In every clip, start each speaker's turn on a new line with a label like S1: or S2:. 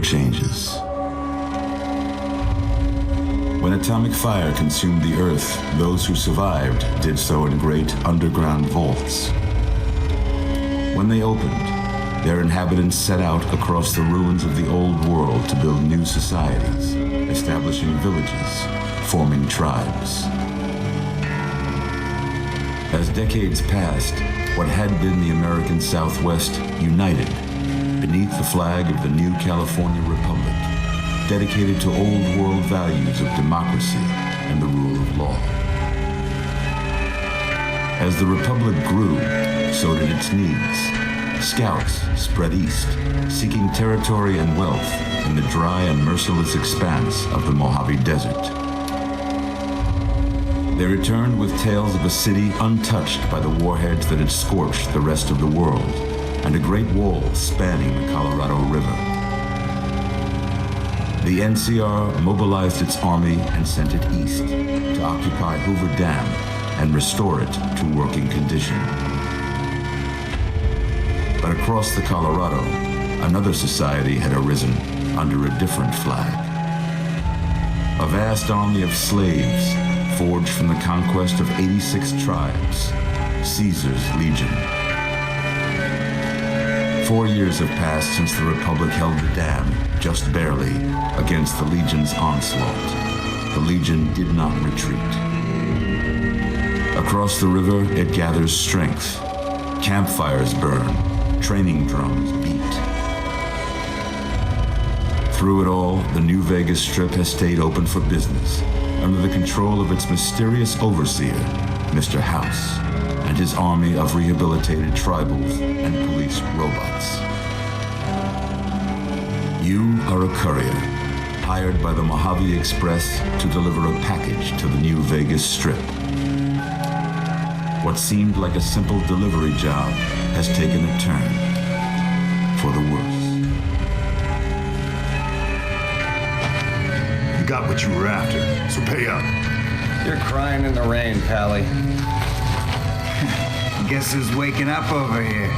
S1: changes. When atomic fire consumed the Earth, those who survived did so in great underground vaults. When they opened, their inhabitants set out across the ruins of the old world to build new societies, establishing villages, forming tribes. As decades passed, what had been the American Southwest united beneath the flag of the new California Republic, dedicated to old world values of democracy and the rule of law. As the Republic grew, so did its needs. Scouts spread east, seeking territory and wealth in the dry and merciless expanse of the Mojave Desert. They returned with tales of a city untouched by the warheads that had scorched the rest of the world, and a great wall spanning the Colorado River. The NCR mobilized its army and sent it east to occupy Hoover Dam and restore it to working condition. But across the Colorado, another society had arisen under a different flag. A vast army of slaves forged from the conquest of 86 tribes, Caesar's Legion. 4 years have passed since the Republic held the dam, just barely, against the Legion's onslaught. The Legion did not retreat. Across the river, it gathers strength. Campfires burn, training drums beat. Through it all, the New Vegas Strip has stayed open for business, under the control of its mysterious overseer, Mr. House, and his army of rehabilitated tribals and police robots. You are a courier, hired by the Mojave Express to deliver a package to the New Vegas Strip. What seemed like a simple delivery job has taken a turn for the worse.
S2: You got what you were after, so pay up.
S3: You're crying in the rain, Pally.
S4: Guess who's waking up over here?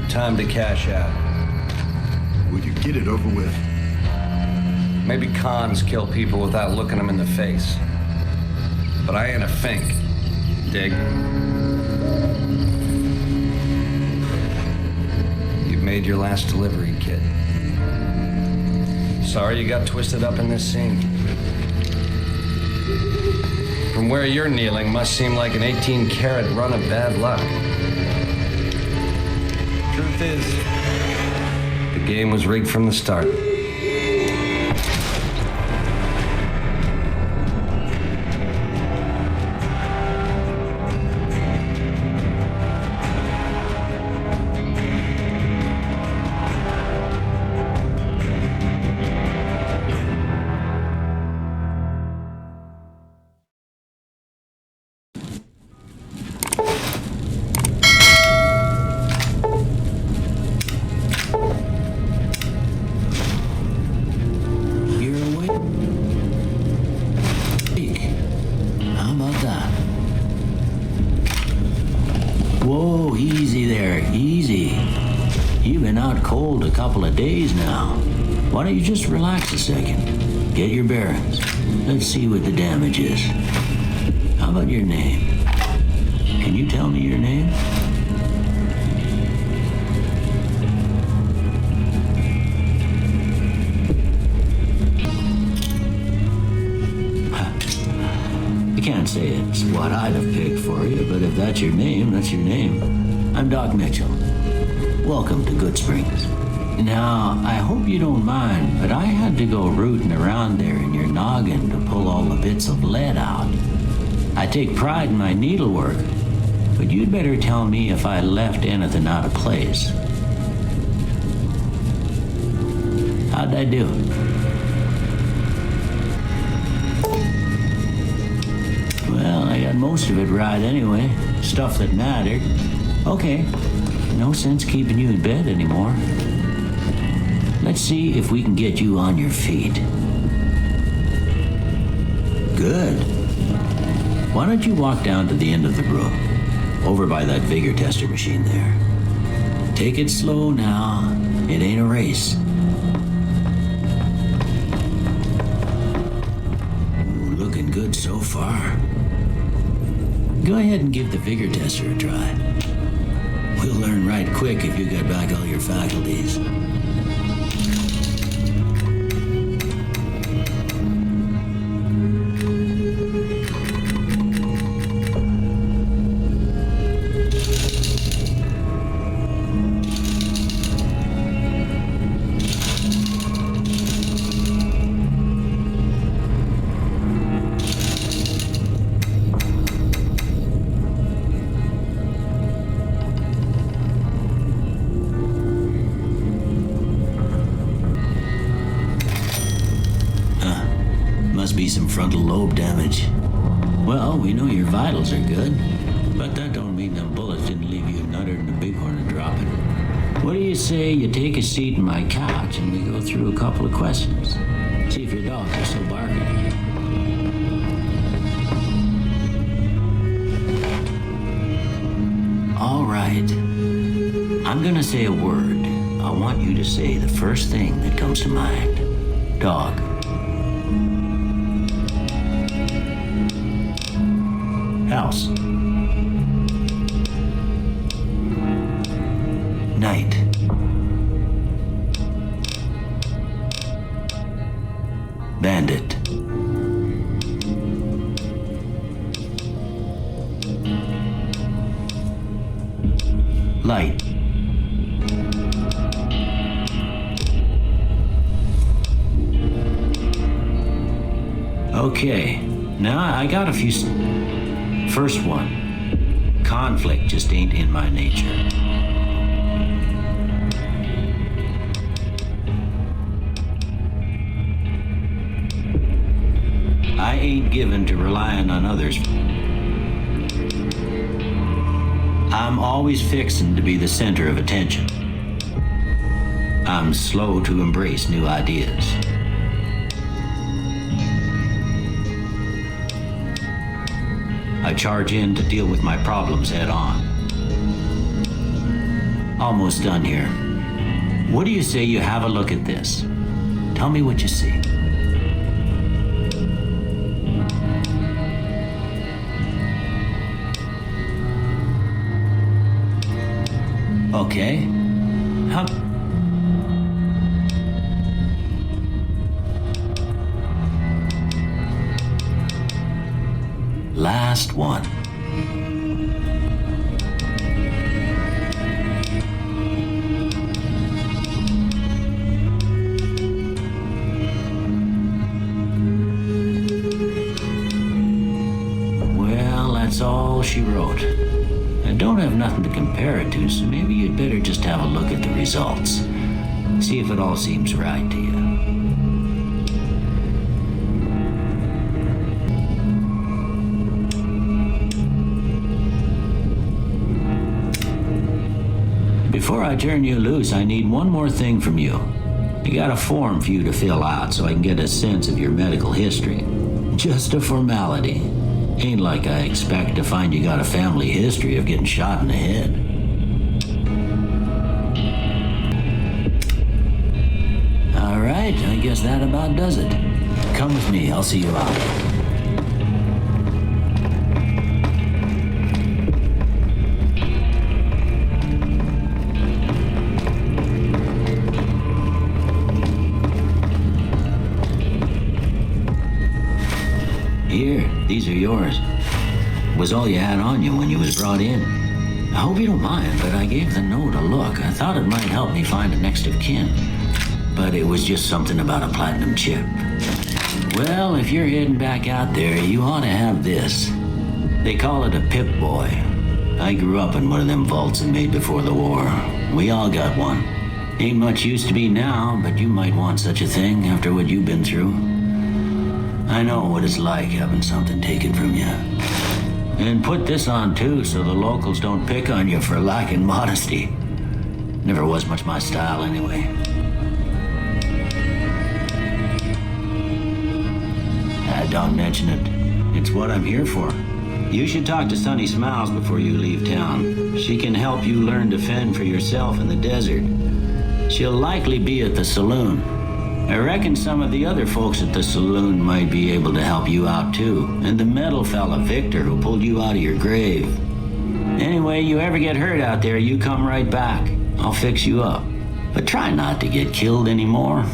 S3: Time to cash out.
S2: Will you get it over with?
S3: Maybe cons kill people without looking them in the face. But I ain't a fink. Dig? You've made your last delivery, kid. Sorry you got twisted up in this scene. From where you're kneeling must seem like an 18-carat run of bad luck. Truth is, the game was rigged from the start.
S5: Whoa, easy there, easy. You've been out cold a couple of days now. Why don't you just relax a second? Get your bearings. Let's see what the damage is. How about your name? Can you tell me your name? I can't say it's what I'd have picked for you, but if that's your name, that's your name. I'm Doc Mitchell. Welcome to Good Springs. Now, I hope you don't mind, but I had to go rooting around there in your noggin to pull all the bits of lead out. I take pride in my needlework, but you'd better tell me if I left anything out of place. How'd I do? Well, I got most of it right anyway. Stuff that mattered. Okay, no sense keeping you in bed anymore. Let's see if we can get you on your feet. Good. Why don't you walk down to the end of the room, over by that vigor tester machine there. Take it slow now. It ain't a race. Ooh, looking good so far. Go ahead and give the vigor tester a try. We'll learn right quick if you get back all your faculties. Must be some frontal lobe damage. Well, we know your vitals are good, but that don't mean them bullets didn't leave you nuttered and a bighorn dropping. What do you say you take a seat in my couch and we go through a couple of questions? See if your dogs are still barking. All right. I'm gonna say a word. I want you to say the first thing that comes to mind. Dog. House. Night. Bandit. Light. Okay, now I got a few. First one, conflict just ain't in my nature. I ain't given to relying on others. I'm always fixin' to be the center of attention. I'm slow to embrace new ideas. I charge in to deal with my problems head on. Almost done here. What do you say you have a look at this? Tell me what you see. Okay. How... Last one. Well, that's all she wrote. I don't have nothing to compare it to, so maybe you'd better just have a look at the results. See if it all seems right to you. Before I turn you loose, I need one more thing from you. I got a form for you to fill out so I can get a sense of your medical history. Just a formality. Ain't like I expect to find you got a family history of getting shot in the head. All right, I guess that about does it. Come with me, I'll see you out. Here, these are yours. Was all you had on you when you was brought in. I hope you don't mind, but I gave the note a look. I thought it might help me find a next of kin. But it was just something about a platinum chip. Well, if you're heading back out there, you ought to have this. They call it a Pip-Boy. I grew up in one of them vaults they made before the war. We all got one. Ain't much use to be now, but you might want such a thing after what you've been through. I know what it's like having something taken from you. And put this on too, so the locals don't pick on you for lacking modesty. Never was much my style anyway. Don't mention it. It's what I'm here for. You should talk to Sunny Smiles before you leave town. She can help you learn to fend for yourself in the desert. She'll likely be at the saloon. I reckon some of the other folks at the saloon might be able to help you out too. And the metal fella, Victor, who pulled you out of your grave. Anyway, you ever get hurt out there, you come right back. I'll fix you up. But try not to get killed anymore.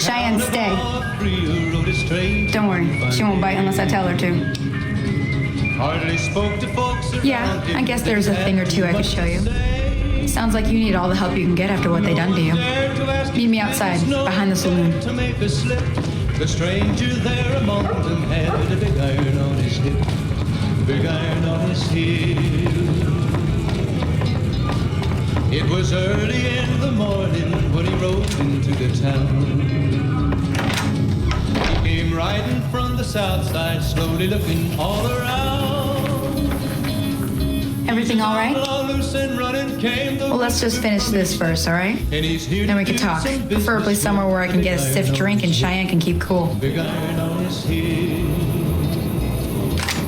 S6: Cheyenne, stay. Don't worry, she won't bite unless I tell her to. Yeah, I guess there's a thing or two I could show you. Sounds like you need all the help you can get after what they done to you. Meet me outside, behind the saloon.
S7: The stranger there among them had a big iron on his hip. big iron on his heel. It was early in the morning when he rode into the town. He came riding from the south side, slowly looking all around.
S6: Everything all right?
S7: Loose and running came the
S6: Well, let's just finish this first, all right?
S7: and he's here
S6: Then we
S7: to
S6: can
S7: do
S6: talk.
S7: some business.
S6: Preferably somewhere where I can get a stiff drink and Cheyenne can keep cool.
S7: Big iron on his heel.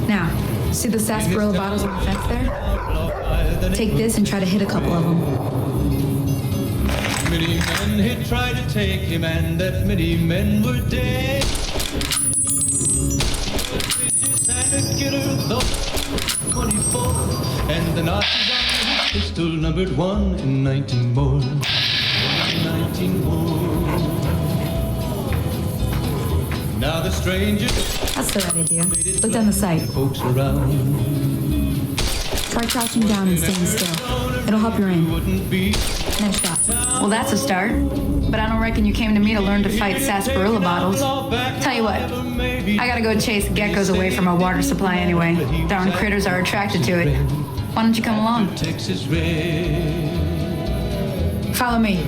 S6: Now, see the sarsaparilla bottles on the fence there? Take this and try to hit a couple of them.
S7: Many men had tried to take him, and that many men were dead. And a killer, though 24, and the Nazis on his pistol numbered 1 and 19 more. 19 more. Now the stranger
S6: That's the right idea. Look down the sight.
S7: folks around
S6: Try crouching down and staying still. It'll help your aim.
S7: wouldn't be.
S6: Nice shot. Well, that's a start. But I don't reckon you came to me to learn to fight sarsaparilla bottles. Tell you what, I gotta go chase geckos away from our water supply anyway. Darn critters are attracted to it. Why don't you come along?
S7: Texas red.
S6: Follow me.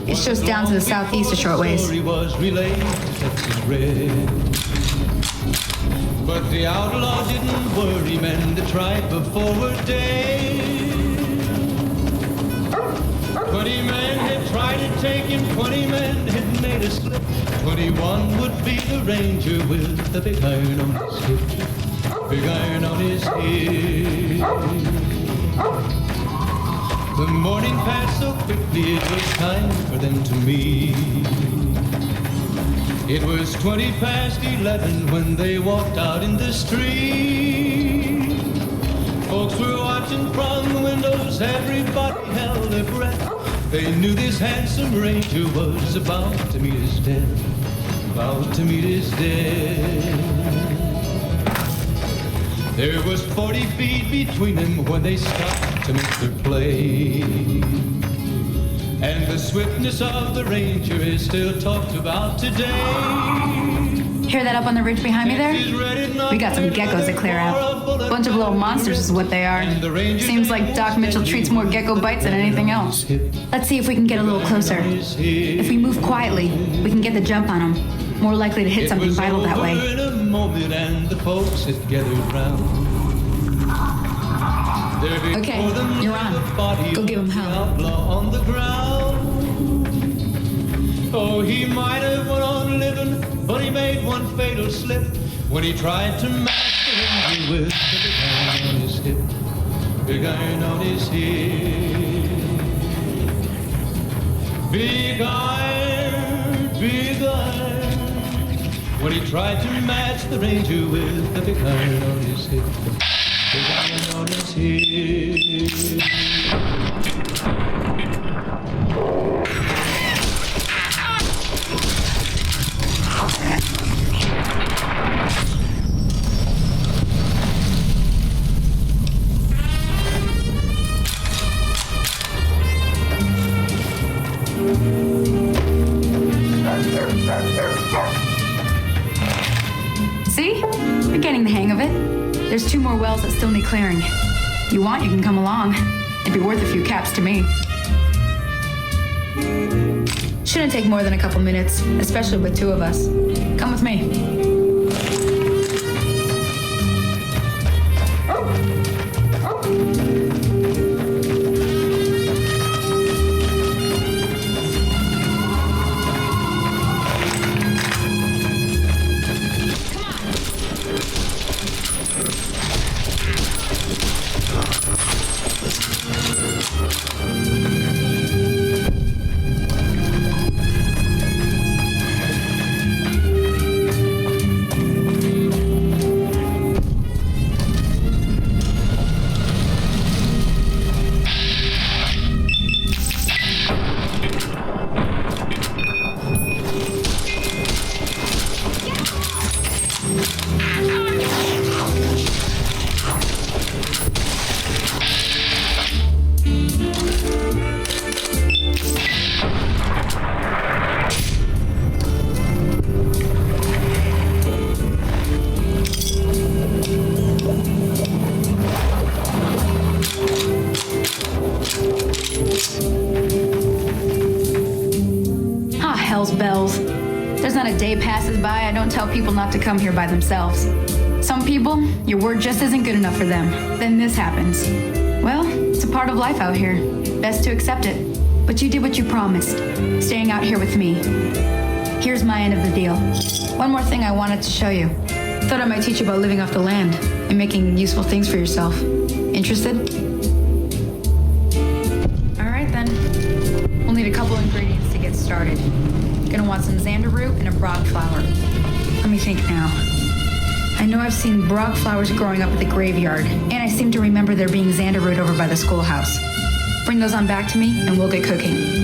S6: It's just down to the southeast a short ways.
S7: Story was relayed to Texas red. But the outlaw didn't worry men that tried before were dead. 20 men had tried to take him, 20 men had made a slip. 21 would be the ranger with the big iron on his hip. Big iron on his hip. The morning passed so quickly it was time for them to meet. It was 20 past 11 when they walked out in the street. Folks were watching from the windows, everybody held their breath. They knew this handsome ranger was about to meet his death, about to meet his death. There was 40 feet between them when they stopped to make their play. And the swiftness of the ranger is still talked about today.
S6: Hear that up on the ridge behind me there? We got some geckos to clear out. Bunch of little monsters is what they are. Seems like Doc Mitchell treats more gecko bites than anything else. Let's see if we can get a little closer. If we move quietly, we can get the jump on them. More likely to hit something vital that way.
S7: In a moment and the folks had gathered round.
S6: Okay, you're on. Go give him hell.
S7: Outlaw on the ground. Oh, he might have went on living, but he made one fatal slip when he tried to match the ranger with the big iron on his hip. Big iron on his hip. Big iron, big iron. When he tried to match the ranger with the big iron on his hip. Big iron on his hip.
S6: See? You're getting the hang of it. There's 2 more wells that still need clearing. If you want, you can come along. It'd be worth a few caps to me. Shouldn't take more than a couple minutes, especially with 2 of us. Come with me. not a day passes by I don't tell people not to come here by themselves. Some people, your word just isn't good enough for them. Then this happens. Well, it's a part of life out here. Best to accept it. But you did what you promised, staying out here with me. Here's my end of the deal. One more thing I wanted to show you. Thought I might teach you about living off the land and making useful things for yourself. Interested? All right then. We'll need a couple ingredients to get started. Gonna want some xander root and a brock flower. Let me think now. I know I've seen brock flowers growing up at the graveyard, and I seem to remember there being xander root over by the schoolhouse. Bring those on back to me, and we'll get cooking.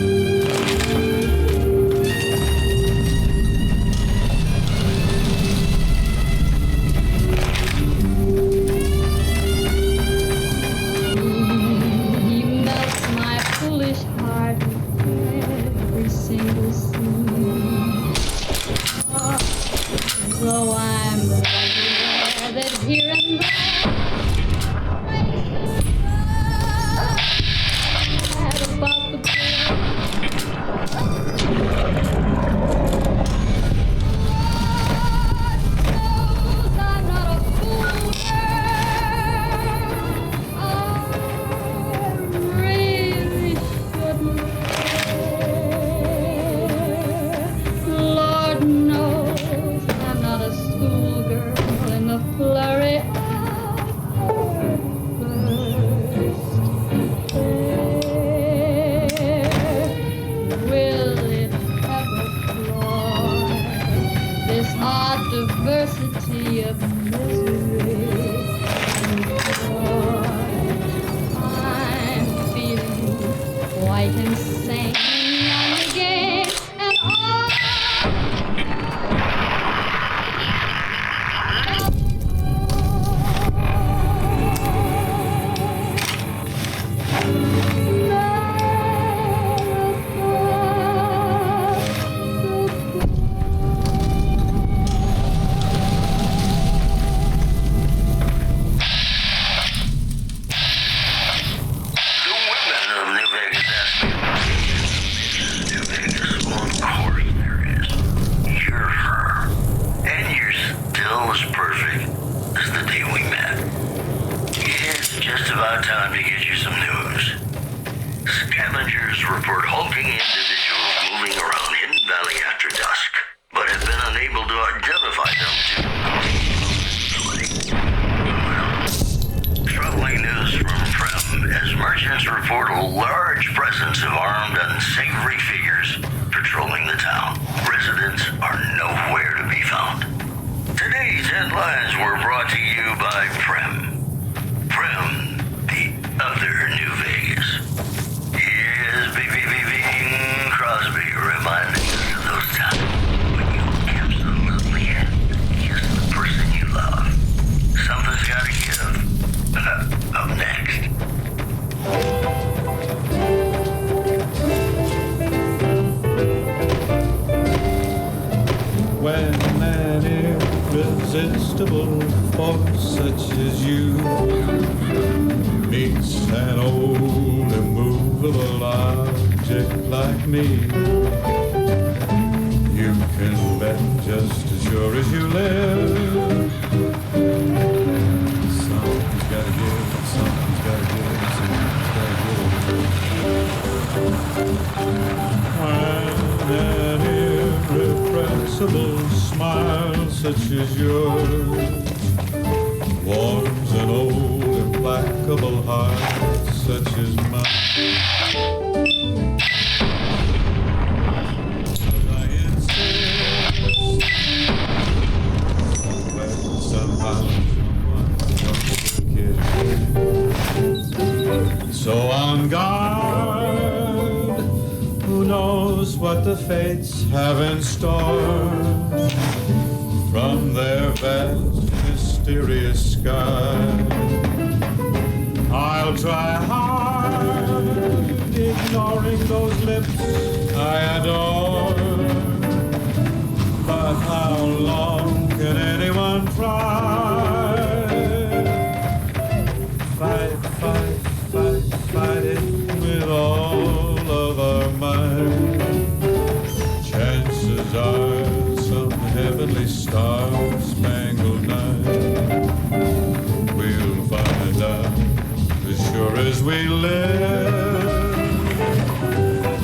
S7: sure as we live.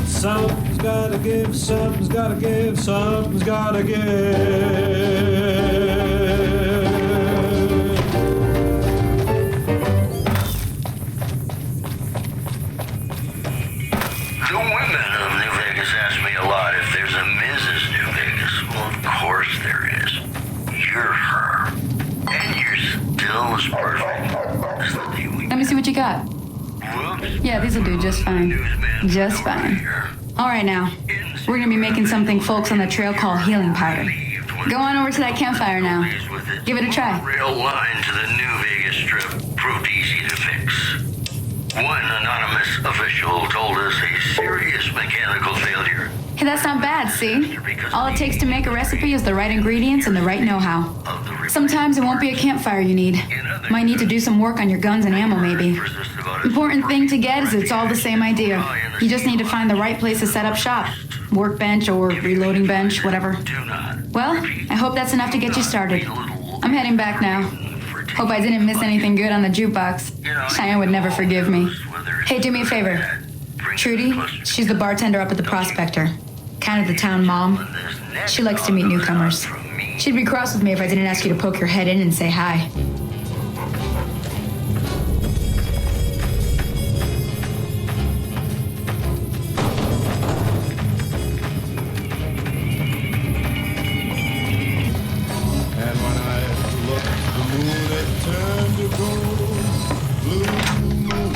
S7: Something's gotta give, something's gotta give, something's gotta give.
S8: The women of New Vegas ask me a lot if there's a Mrs. New Vegas. Well, of course there is. You're her. And you're still as perfect as the day we
S6: Let me see what you got.
S8: Whoops.
S6: Yeah, these will do just fine.
S8: Newsman
S6: Just
S8: over
S6: fine.
S8: here.
S6: All right, now. We're gonna be making something folks on the trail call healing powder. Go on over to that campfire now. Give it a try.
S8: Rail line to the New Vegas Strip proved easy to fix. One anonymous official told us a serious mechanical failure.
S6: Hey, that's not bad, see? All it takes to make a recipe is the right ingredients and the right know-how. Sometimes it won't be a campfire you need. Might need to do some work on your guns and ammo, maybe. Important thing to get is it's all the same idea. You just need to find the right place to set up shop. Workbench or reloading bench, whatever. Well, I hope that's enough to get you started. I'm heading back now. Hope I didn't miss anything good on the jukebox. Cheyenne would never forgive me. Hey, do me a favor. Trudy, she's the bartender up at the Prospector. Kind of the town mom. She likes to meet newcomers. She'd be cross with me if I didn't ask you to poke your head in and say hi.
S7: And when I looked, the moon had turned to gold, blue moon.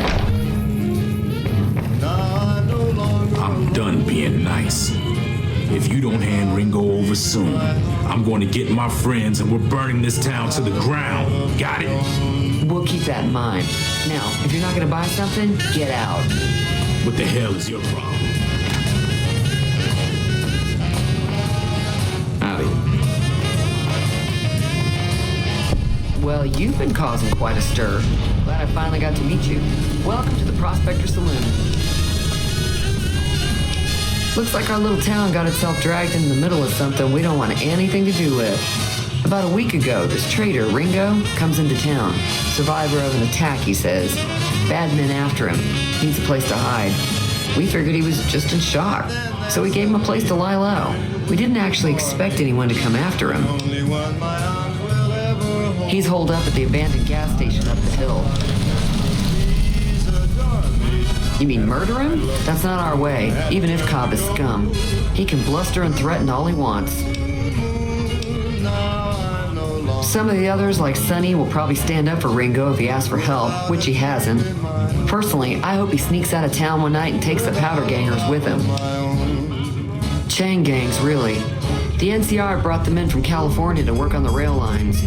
S7: Now I no longer
S9: I'm done being nice. If you don't hand Ringo over soon, I'm going to get my friends and we're burning this town to the ground. Got it?
S10: We'll keep that in mind. Now, if you're not gonna buy something, get out.
S9: What the hell is your problem?
S10: Howdy. Well, you've been causing quite a stir. Glad I finally got to meet you. Welcome to the Prospector Saloon. Looks like our little town got itself dragged into the middle of something we don't want anything to do with. About a week ago, this traitor, Ringo, comes into town. Survivor of an attack, he says. Bad men after him. Needs a place to hide. We figured he was just in shock, so we gave him a place to lie low. We didn't actually expect anyone to come after him.
S7: only one my arms will ever hold.
S10: He's holed up at the abandoned gas station up the hill. You mean murder him? That's not our way, even if Cobb is scum. He can bluster and threaten all he wants. Some of the others, like Sonny, will probably stand up for Ringo if he asks for help, which he hasn't. Personally, I hope he sneaks out of town one night and takes the powder gangers with him. Chain gangs, really. The NCR brought them in from California to work on the rail lines.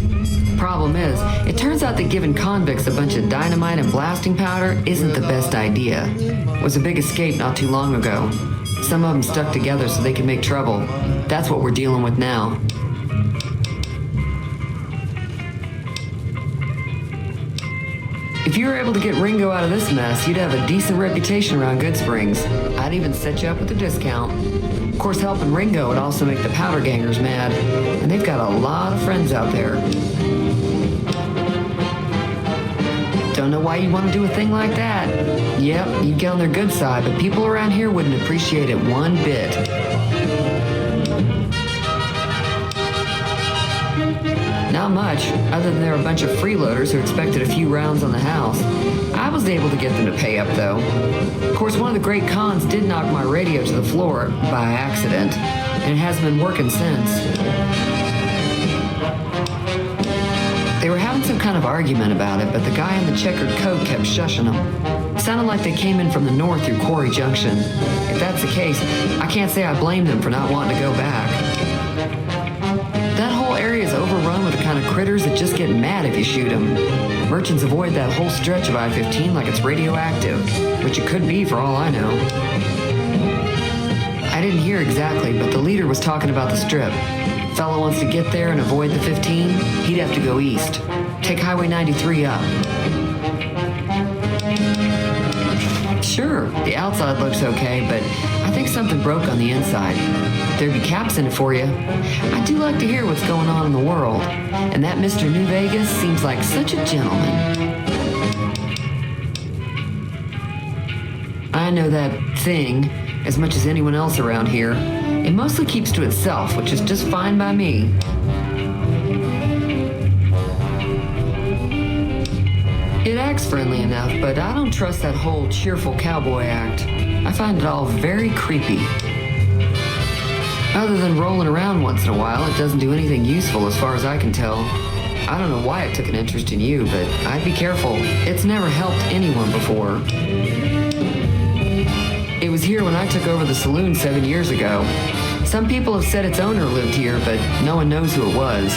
S10: Problem is, it turns out that giving convicts a bunch of dynamite and blasting powder isn't the best idea. It was a big escape not too long ago. Some of them stuck together so they could make trouble. That's what we're dealing with now. If you were able to get Ringo out of this mess, you'd have a decent reputation around Good Springs. I'd even set you up with a discount. Of course, helping Ringo would also make the powder gangers mad, and they've got a lot of friends out there. Don't know why you'd want to do a thing like that. Yep, you'd get on their good side, but people around here wouldn't appreciate it one bit. Not much, other than there were a bunch of freeloaders who expected a few rounds on the house. I was able to get them to pay up, though. Of course, one of the great cons did knock my radio to the floor by accident, and it hasn't been working since. They were having some kind of argument about it, but the guy in the checkered coat kept shushing them. Sounded like they came in from the north through Quarry Junction. If that's the case, I can't say I blame them for not wanting to go back. That whole area is overrun with the kind of critters that just get mad if you shoot them. Merchants avoid that whole stretch of I-15 like it's radioactive, which it could be for all I know. I didn't hear exactly, but the leader was talking about the strip. Fellow wants to get there and avoid the 15, he'd have to go east. Take Highway 93 up. Sure, the outside looks okay, but I think something broke on the inside. There'd be caps in it for you. I do like to hear what's going on in the world, and that Mr. New Vegas seems like such a gentleman. I know that thing as much as anyone else around here. It mostly keeps to itself, which is just fine by me. It acts friendly enough, but I don't trust that whole cheerful cowboy act. I find it all very creepy. Other than rolling around once in a while, it doesn't do anything useful as far as I can tell. I don't know why it took an interest in you, but I'd be careful. It's never helped anyone before. It was here when I took over the saloon 7 years ago. Some people have said its owner lived here, but no one knows who it was.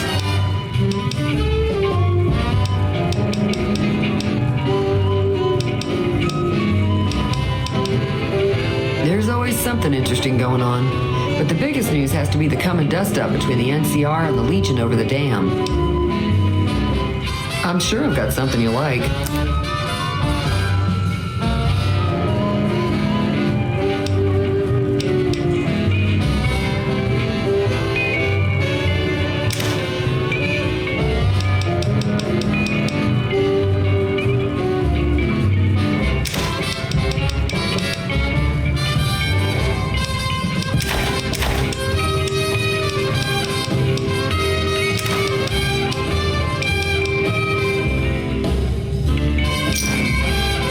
S10: There's always something interesting going on, but the biggest news has to be the come and dust up between the NCR and the Legion over the dam. I'm sure I've got something you like.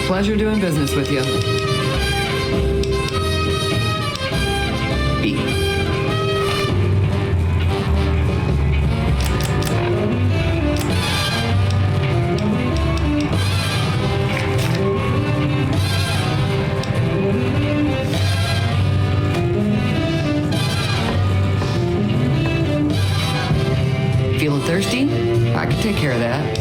S10: Pleasure doing business with you. B. Feeling thirsty? I can take care of that.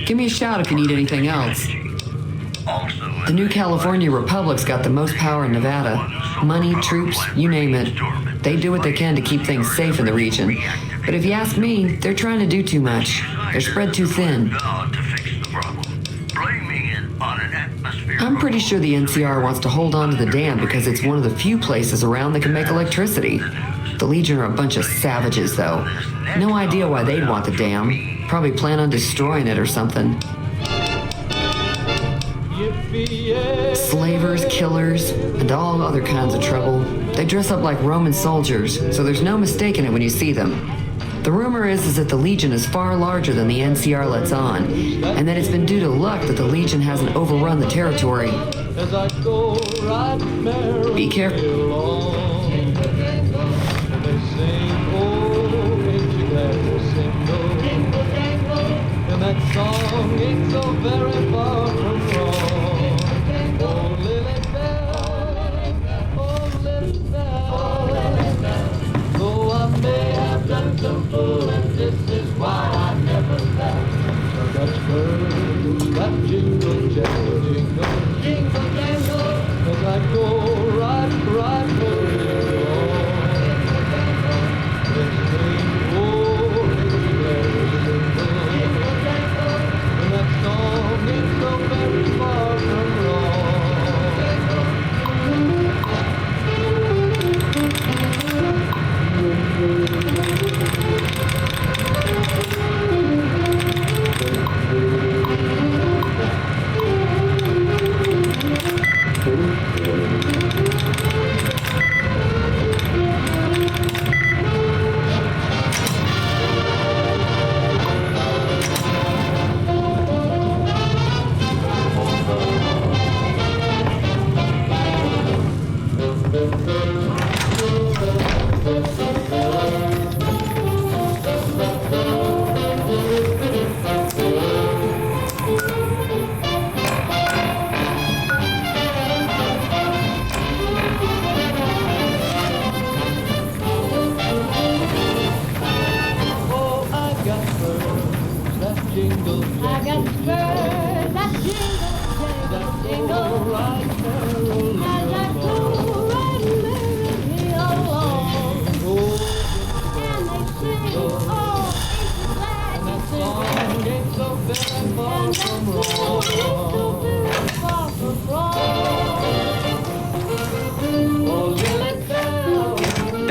S10: Give me a shout if you need anything else. The new California Republic's got the most power in Nevada. Money, troops, you name it. They do what they can to keep things safe in the region. But if you ask me, they're trying to do too much. They're spread too thin. I'm pretty sure the NCR wants to hold on to the dam because it's one of the few places around that can make electricity. The Legion are a bunch of savages, though. No idea why they'd want the dam. Probably plan on destroying it or something. Slavers, killers, and all other kinds of trouble. They dress up like Roman soldiers, so there's no mistaking it when you see them. The rumor is that the Legion is far larger than the NCR lets on, and that it's been due to luck that the Legion hasn't overrun the territory. Be careful.
S7: That song ain't so very far from wrong. Oh, Lily Bell, oh, Lily Bell. Though I may have done some fooling, this is why I never left. That bird, that jingle, jangle, jingle, jingle, jangle. As I go right, right where you so very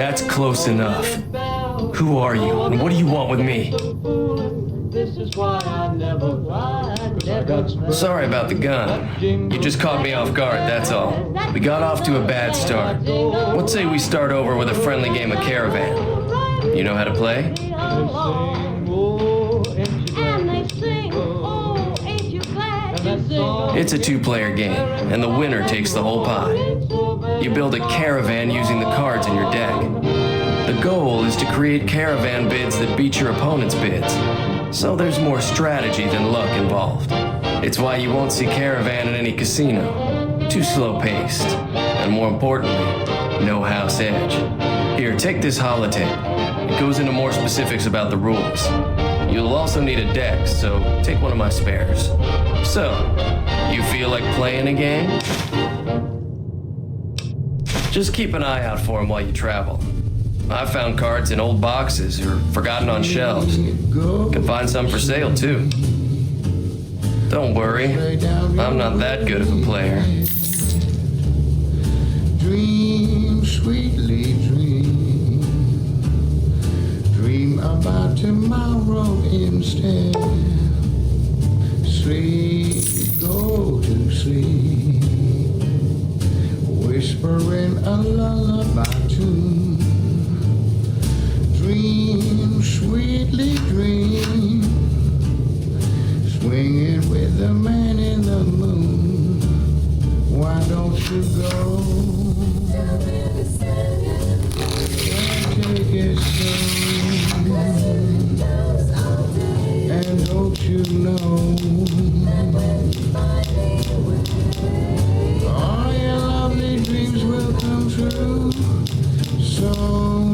S11: That's close enough. Who are you, and what do you want with me? Sorry about the gun. You just caught me off guard, that's all. We got off to a bad start. Let's say we start over with a friendly game of Caravan. You know how to play? It's a two-player game, and the winner takes the whole pie. You build a caravan using the cards in your deck. The goal is to create caravan bids that beat your opponent's bids. So there's more strategy than luck involved. It's why you won't see Caravan in any casino. Too slow-paced. And more importantly, no house edge. Here, take this holotape. It goes into more specifics about the rules. You'll also need a deck, so take one of my spares. So, you feel like playing a game? Just keep an eye out for them while you travel. I found cards in old boxes or forgotten on shelves. Can find some for sale, too. Don't worry, I'm not that good of a player.
S12: Dream, sweetly dream. Dream about tomorrow instead. Sleep, go to sleep. Whispering a lullaby tune. Dream, sweetly dream. Swinging with the man in the moon. Why don't you go? Take it slow. And don't you know? All your lovely dreams will come true. So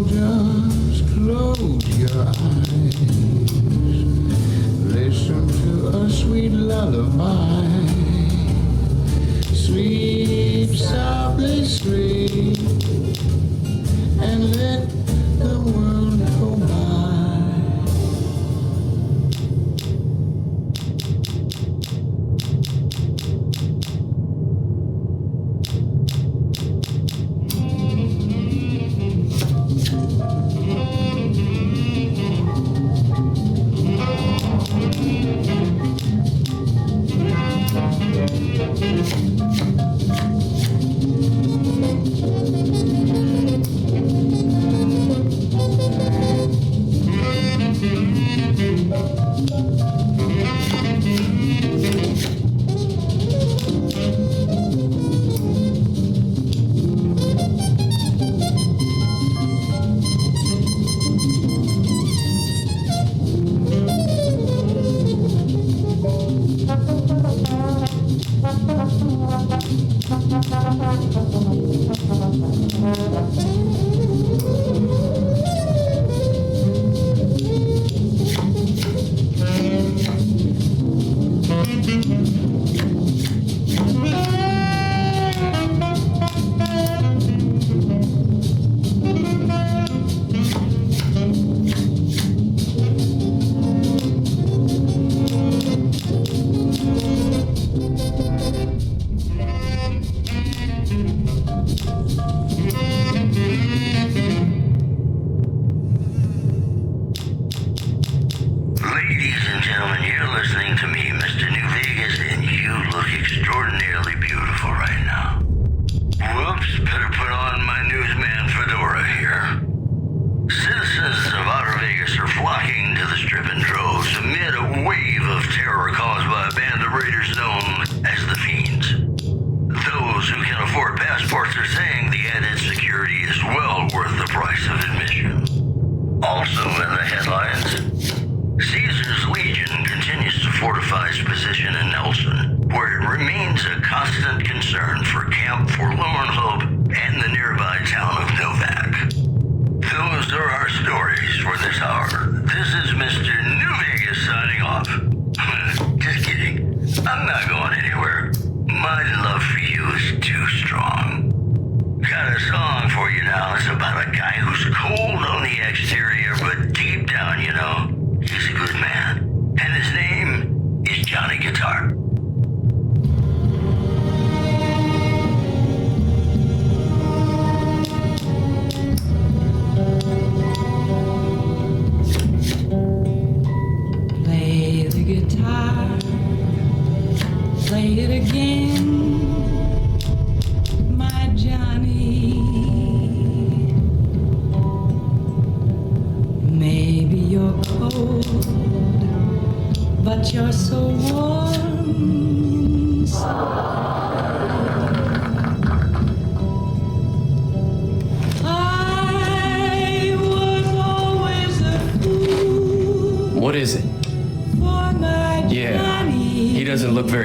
S12: just close your eyes. Listen to a sweet lullaby. Sleep softly, sleep, and let the world go by.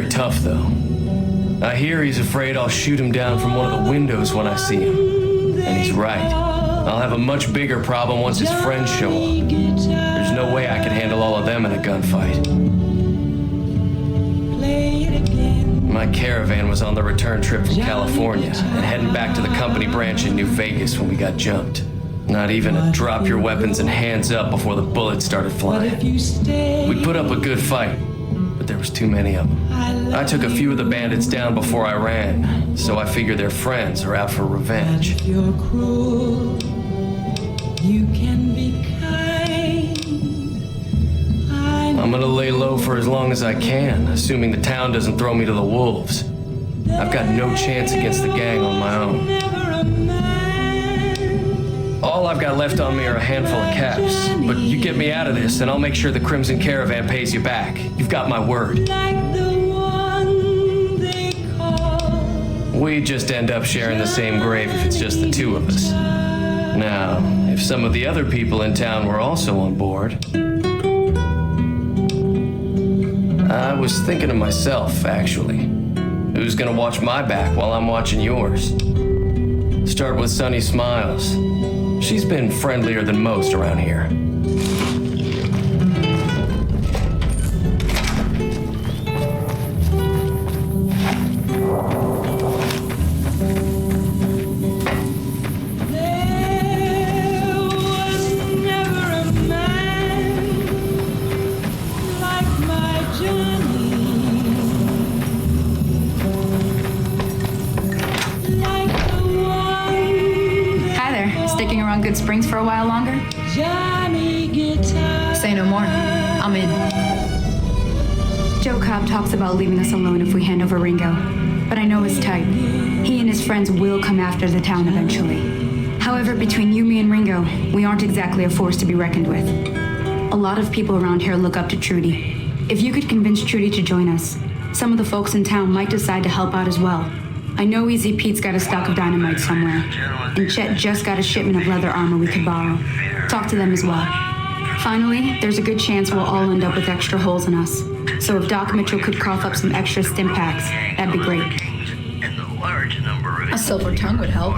S11: tough, though. I hear he's afraid I'll shoot him down from one of the windows when I see him. And he's right. I'll have a much bigger problem once his friends show up. There's no way I could handle all of them in a gunfight. My caravan was on the return trip from California and heading back to the company branch in New Vegas when we got jumped. Not even a drop your weapons and hands up before the bullets started flying. We put up a good fight, but there was too many of them. I took a few of the bandits down before I ran, so I figure their friends are out for revenge.
S7: You're cruel. You can be kind.
S11: I'm gonna lay low for as long as I can, assuming the town doesn't throw me to the wolves. I've got no chance against the gang on my own. All I've got left on me are a handful of caps, but you get me out of this and I'll make sure the Crimson Caravan pays you back. You've got my word. We just end up sharing the same grave if it's just the two of us. Now, if some of the other people in town were also on board... I was thinking of myself, actually. Who's gonna watch my back while I'm watching yours? Start with Sunny Smiles. She's been friendlier than most around here.
S6: Good Springs for a while longer? Say no more. I'm in. Joe Cobb talks about leaving us alone if we hand over Ringo, but I know his type. He and his friends will come after the town eventually. However, between you, me, and Ringo, we aren't exactly a force to be reckoned with. A lot of people around here look up to Trudy. If you could convince Trudy to join us, some of the folks in town might decide to help out as well. I know Easy Pete's got a stock of dynamite somewhere, and Chet just got a shipment of leather armor we could borrow. Talk to them as well. Finally, there's a good chance we'll all end up with extra holes in us. So if Doc Mitchell could cough up some extra stim packs, that'd be great. A silver tongue would help.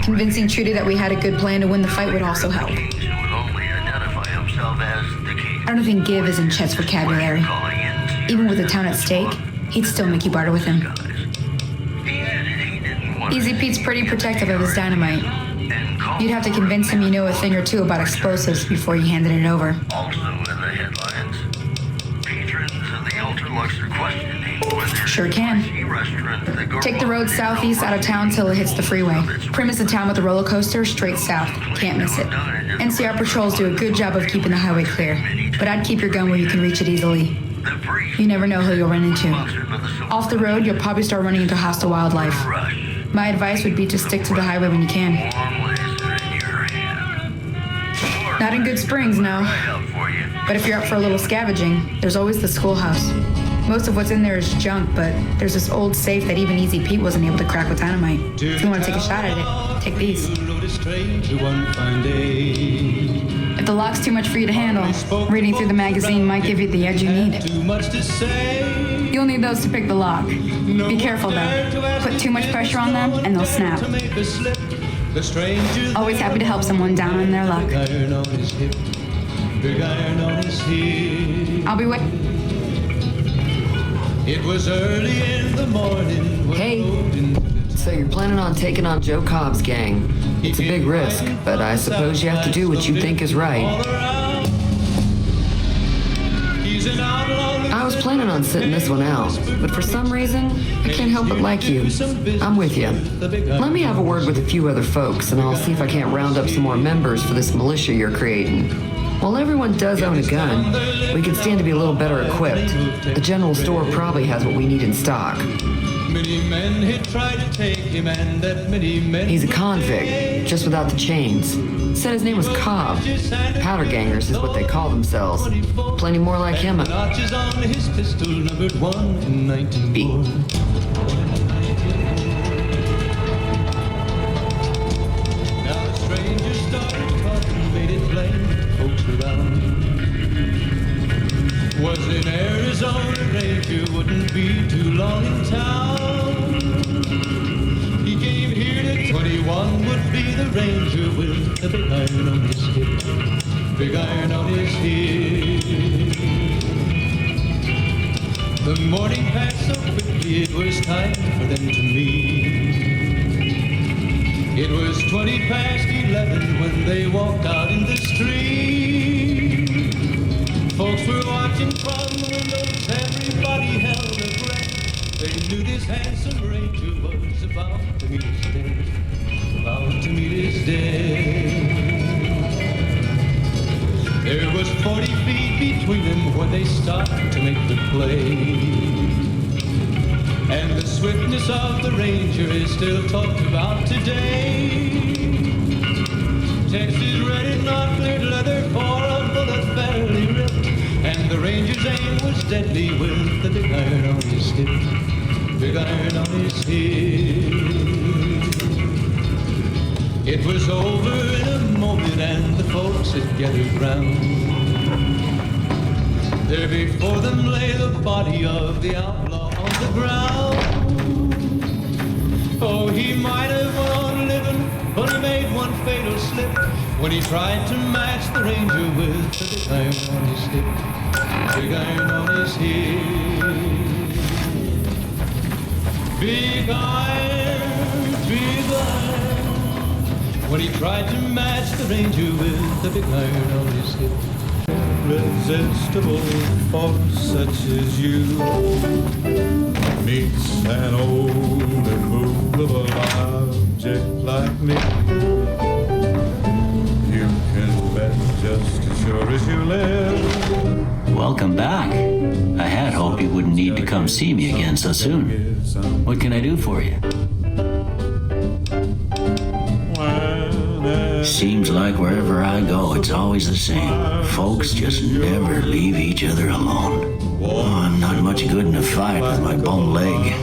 S6: Convincing Trudy that we had a good plan to win the fight would also help. I don't think give is in Chet's vocabulary. Even with the town at stake, he'd still make you barter with him. Easy Pete's pretty protective of his dynamite. You'd have to convince him you know a thing or two about explosives before you handed it over.
S8: Also in the headlines, patrons of the Ultra-Lux are questioning whether
S6: Sure can. Take the road southeast out of town till it hits the freeway. Premise the town with the roller coaster straight south. Can't miss it. NCR patrols do a good job of keeping the highway clear, but I'd keep your gun where you can reach it easily. You never know who you'll run into. Off the road, you'll probably start running into hostile wildlife. My advice would be to stick to the highway when you can. Not in Good Springs, no. But if you're up for a little scavenging, there's always the schoolhouse. Most of what's in there is junk, but there's this old safe that even Easy Pete wasn't able to crack with dynamite. If you want to take a shot at it, take these. If the lock's too much for you to handle, reading through the magazine might give you the edge you need. You'll need those to pick the lock. Be careful though. Put too much pressure on them and they'll snap. Always happy to help someone down on their luck. I'll be waiting.
S7: It was early in the morning.
S10: Hey, so you're planning on taking on Joe Cobb's gang. It's a big risk, but I suppose you have to do what you think is right. I was planning on sitting this one out, but for some reason, I can't help but like you. I'm with you. Let me have a word with a few other folks, and I'll see if I can't round up some more members for this militia you're creating. While everyone does own a gun, we can stand to be a little better equipped. The general store probably has what we need in stock. He's a convict, just without the chains. Said his name was Cobb. Powder gangers is what they call themselves. Plenty more like him. Beat.
S7: Was in Arizona, Ranger wouldn't be too ranger with a big iron on his hip. Big iron on his hip. The morning passed so quickly, it was time for them to meet. It was 20 past 11 when they walked out in the street. Folks were watching from the windows, everybody held their breath. They knew this handsome ranger was about to meet his death. About to meet his death. There was 40 feet between them when they stopped to make the play. And the swiftness of the ranger is still talked about today. Texas red not cleared leather for a bullet barely ripped. And the ranger's aim was deadly with the big iron on his hip. Big iron on his hip. It was over in a moment and the folks had gathered round. There before them lay the body of the outlaw on the ground. Oh, he might have went on living, but he made one fatal slip when he tried to match the ranger with the big iron on his hip. Big iron on his hip. Big iron, big iron. When he tried to match the ranger with the big iron on his hip.
S13: Irresistible force such as you meets an old immovable object like me. You can bet just as sure as you live.
S5: Welcome back. I had hoped you wouldn't need to come see me again so soon. What can I do for you? Seems like wherever I go, it's always the same. Folks just never leave each other alone. Oh, I'm not much good in a fight with my bum leg.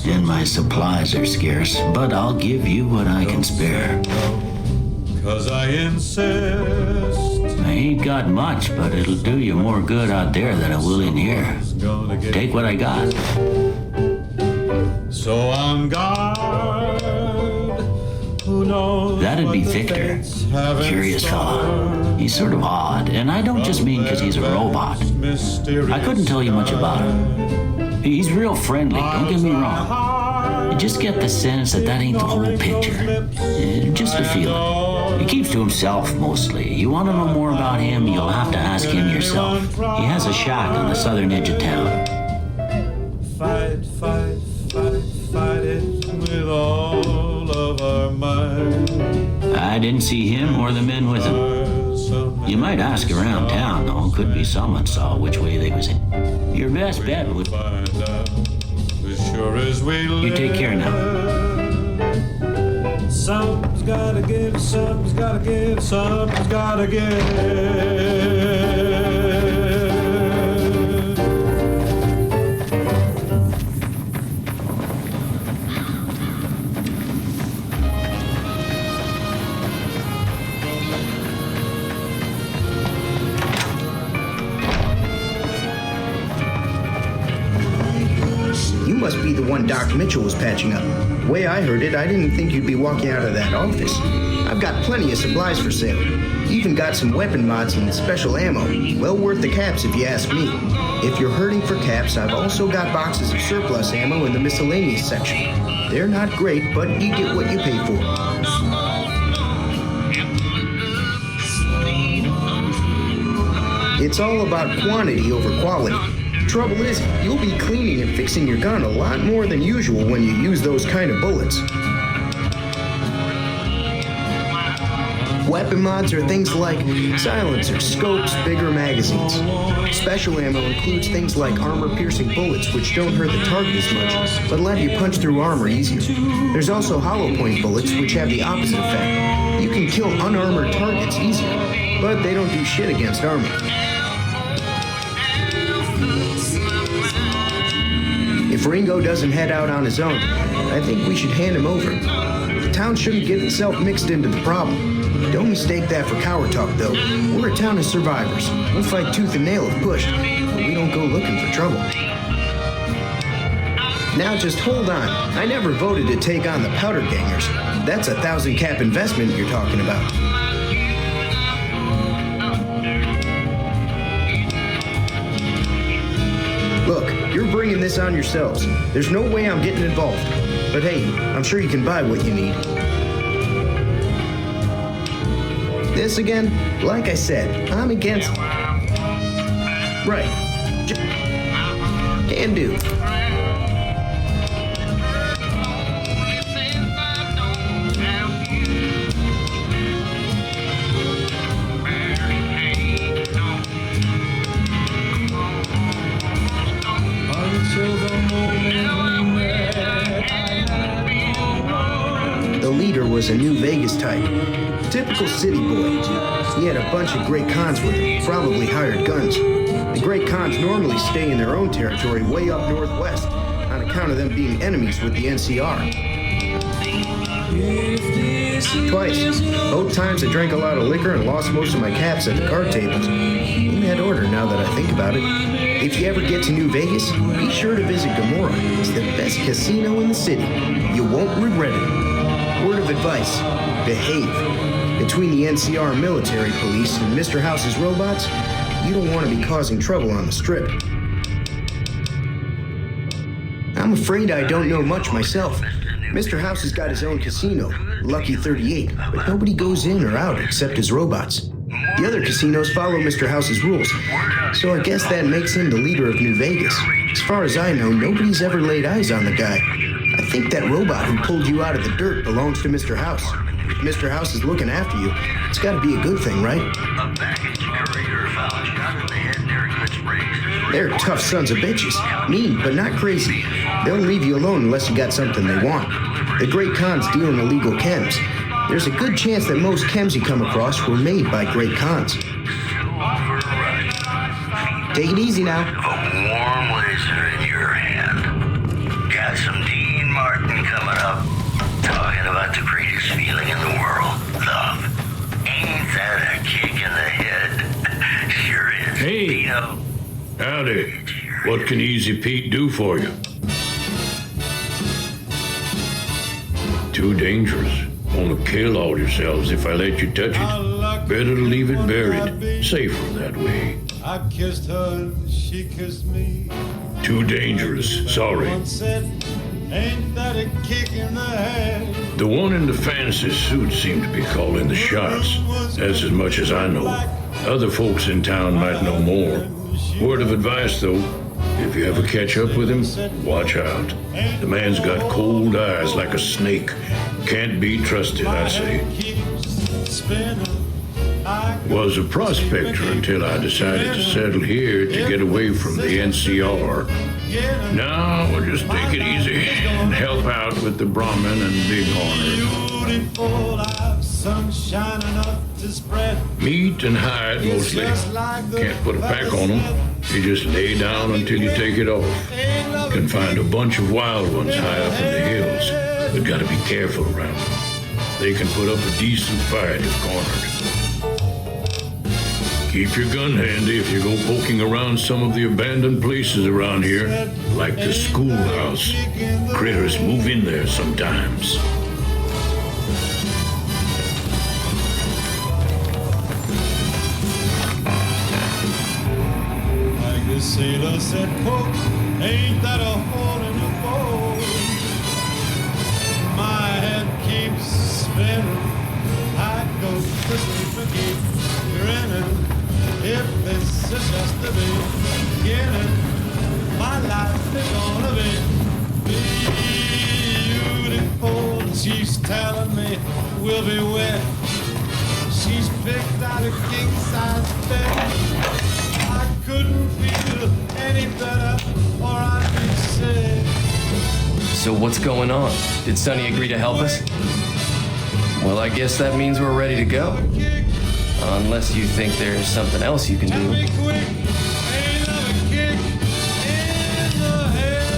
S5: And my supplies are scarce, but I'll give you what I can spare.
S13: 'Cause I insist.
S5: I ain't got much, but it'll do you more good out there than it will in here. Take what I got.
S13: So on guard.
S5: That'd be Victor. Curious fella. He's sort of odd, and I don't just mean because he's a robot. I couldn't tell you much about him. He's real friendly, don't get me wrong. You just get the sense that ain't the whole picture. Just a feeling. He keeps to himself mostly. You want to know more about him, you'll have to ask him yourself. He has a shack on the southern edge of town.
S13: Fight, fight, fight, fight it with all of our might.
S5: I didn't see him or the men with him. You might ask around town, though. Could be someone saw which way they was in. Your best bet would... You take care now.
S13: Something's gotta give, something's gotta give, something's gotta give.
S14: You must be the one Doc Mitchell was patching up. The way I heard it, I didn't think you'd be walking out of that office. I've got plenty of supplies for sale. Even got some weapon mods and special ammo. Well worth the caps if you ask me. If you're hurting for caps, I've also got boxes of surplus ammo in the miscellaneous section. They're not great, but you get what you pay for. It's all about quantity over quality. Trouble is, you'll be cleaning and fixing your gun a lot more than usual when you use those kind of bullets. Weapon mods are things like silencers, scopes, bigger magazines. Special ammo includes things like armor-piercing bullets, which don't hurt the target as much, but let you punch through armor easier. There's also hollow point bullets, which have the opposite effect. You can kill unarmored targets easier, but they don't do shit against armor. If Ringo doesn't head out on his own, I think we should hand him over. The town shouldn't get itself mixed into the problem. Don't mistake that for coward talk, though. We're a town of survivors. We'll fight tooth and nail if pushed, but we don't go looking for trouble. Now just hold on. I never voted to take on the powder gangers. That's 1,000 cap investment you're talking about. Look, you're bringing this on yourselves. There's no way I'm getting involved. But hey, I'm sure you can buy what you need. This again? Like I said, I'm against... Right. Can do. The leader was a New Vegas type. Typical city boy. He had a bunch of great cons with him, probably hired guns. The great cons normally stay in their own territory way up northwest on account of them being enemies with the NCR. Twice. Both times I drank a lot of liquor and lost most of my caps at the card tables. In that order, now that I think about it. If you ever get to New Vegas, be sure to visit Gomorrah. It's the best casino in the city. You won't regret it. Word of advice, behave. Between the NCR military police and Mr. House's robots, you don't want to be causing trouble on the strip. I'm afraid I don't know much myself. Mr. House has got his own casino, Lucky 38, but nobody goes in or out except his robots. The other casinos follow Mr. House's rules, so I guess that makes him the leader of New Vegas. As far as I know, nobody's ever laid eyes on the guy. I think that robot who pulled you out of the dirt belongs to Mr. House. If Mr. House is looking after you, it's gotta be a good thing, right? They're tough sons of bitches. Mean, but not crazy. They'll leave you alone unless you got something they want. The great cons deal in illegal chems. There's a good chance that most chems you come across were made by great cons. Take it easy now.
S8: A warm laser in your hand. Got some Dean Martin coming up. Talking about the greatest feeling in the world. Love. Ain't that a kick in the head? Sure is.
S9: Hey.
S8: Dino.
S9: Howdy. What can Easy Pete do for you? Too dangerous. Want to kill all yourselves if I let you touch it. Better to leave it buried. Safer that way.
S7: I kissed her, she kissed me.
S9: Too dangerous. Sorry.
S7: One said, ain't that a kick in the head?
S9: The one in the fancy suit seemed to be calling the shots. That's as much as I know. Other folks in town might know more. Word of advice, though. If you ever catch up with him, watch out. The man's got cold eyes like a snake. Can't be trusted, I'd say. Was a prospector until I decided to settle here to get away from the NCR. Now we'll just take it easy and help out with the Brahmin and Bighorners. Meat and hide mostly. Can't put a pack on them. You just lay down until you take it off. Can find a bunch of wild ones high up in the hills, but gotta be careful around them. They can put up a decent fight if cornered. Keep your gun handy if you go poking around some of the abandoned places around here, like the schoolhouse. Critters move in there sometimes.
S7: The sailor said, quote, ain't that a hole in the boat? My head keeps spinning. I go twisty, grinning. If this is just the beginning, my life is gonna be beautiful. She's telling me we'll be wet. She's picked out a king-size bed. I couldn't feel any better, or I'd be sick.
S11: So what's going on? Did Sonny agree to help us? Well, I guess that means we're ready to go. Unless you think there's something else you can do.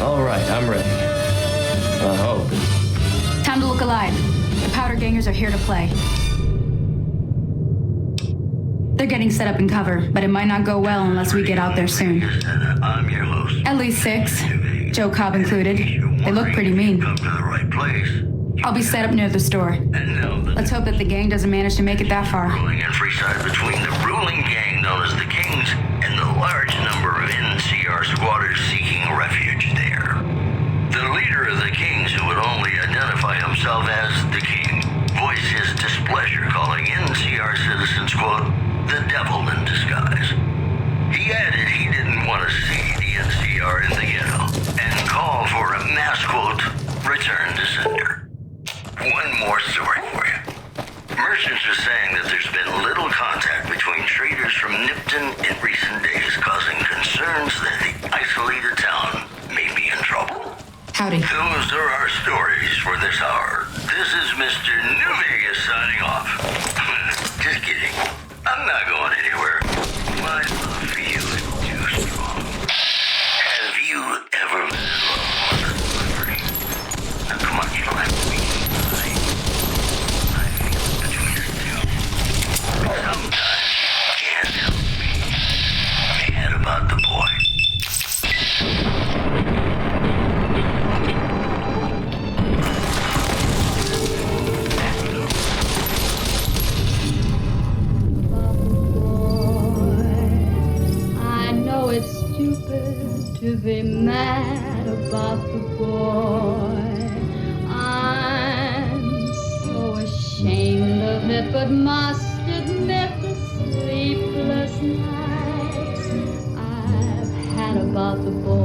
S11: All right, I'm ready. I hope.
S6: Time to look alive. The powder gangers are here to play. They're getting set up in cover, but it might not go well unless we get out there soon.
S8: I'm your host.
S6: At least 6. Joe Cobb included. They look pretty mean.
S8: Come to the right place.
S6: I'll be set up near the store. Let's hope that the gang doesn't manage to make it that far.
S8: Ruling and free side between the ruling gang known as the Kings and the large number of NCR squatters seeking refuge there. The leader of the Kings, who would only identify himself as the King, voiced his displeasure, calling NCR citizens, quote, the devil in disguise. He added he didn't want to see the NCR in the ghetto and called for a mass, quote, return to sender. One more story for you. Merchants are saying that there's been little contact between traders from Nipton in recent days, causing concerns that the isolated town may be in trouble.
S6: Howdy.
S8: Those are our stories for this hour. This is Mr. New Vegas signing off. Just kidding. I'm not going anywhere. My love for you is too strong. Have you ever been alone on a liberty? Now come on, you don't have to be. I feel between us two. Sometimes you can't help me. Mad about the boy.
S15: To be mad about the boy. I'm so ashamed of it, but must admit the sleepless nights I've had about the boy.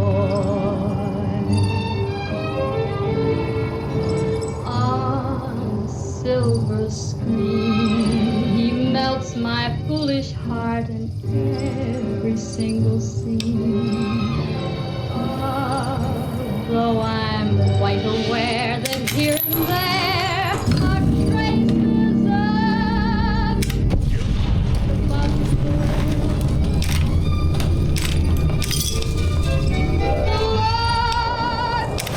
S15: On a silver screen, he melts my foolish heart in every single scene. Though I'm quite aware that here and there are traces of love. The Lord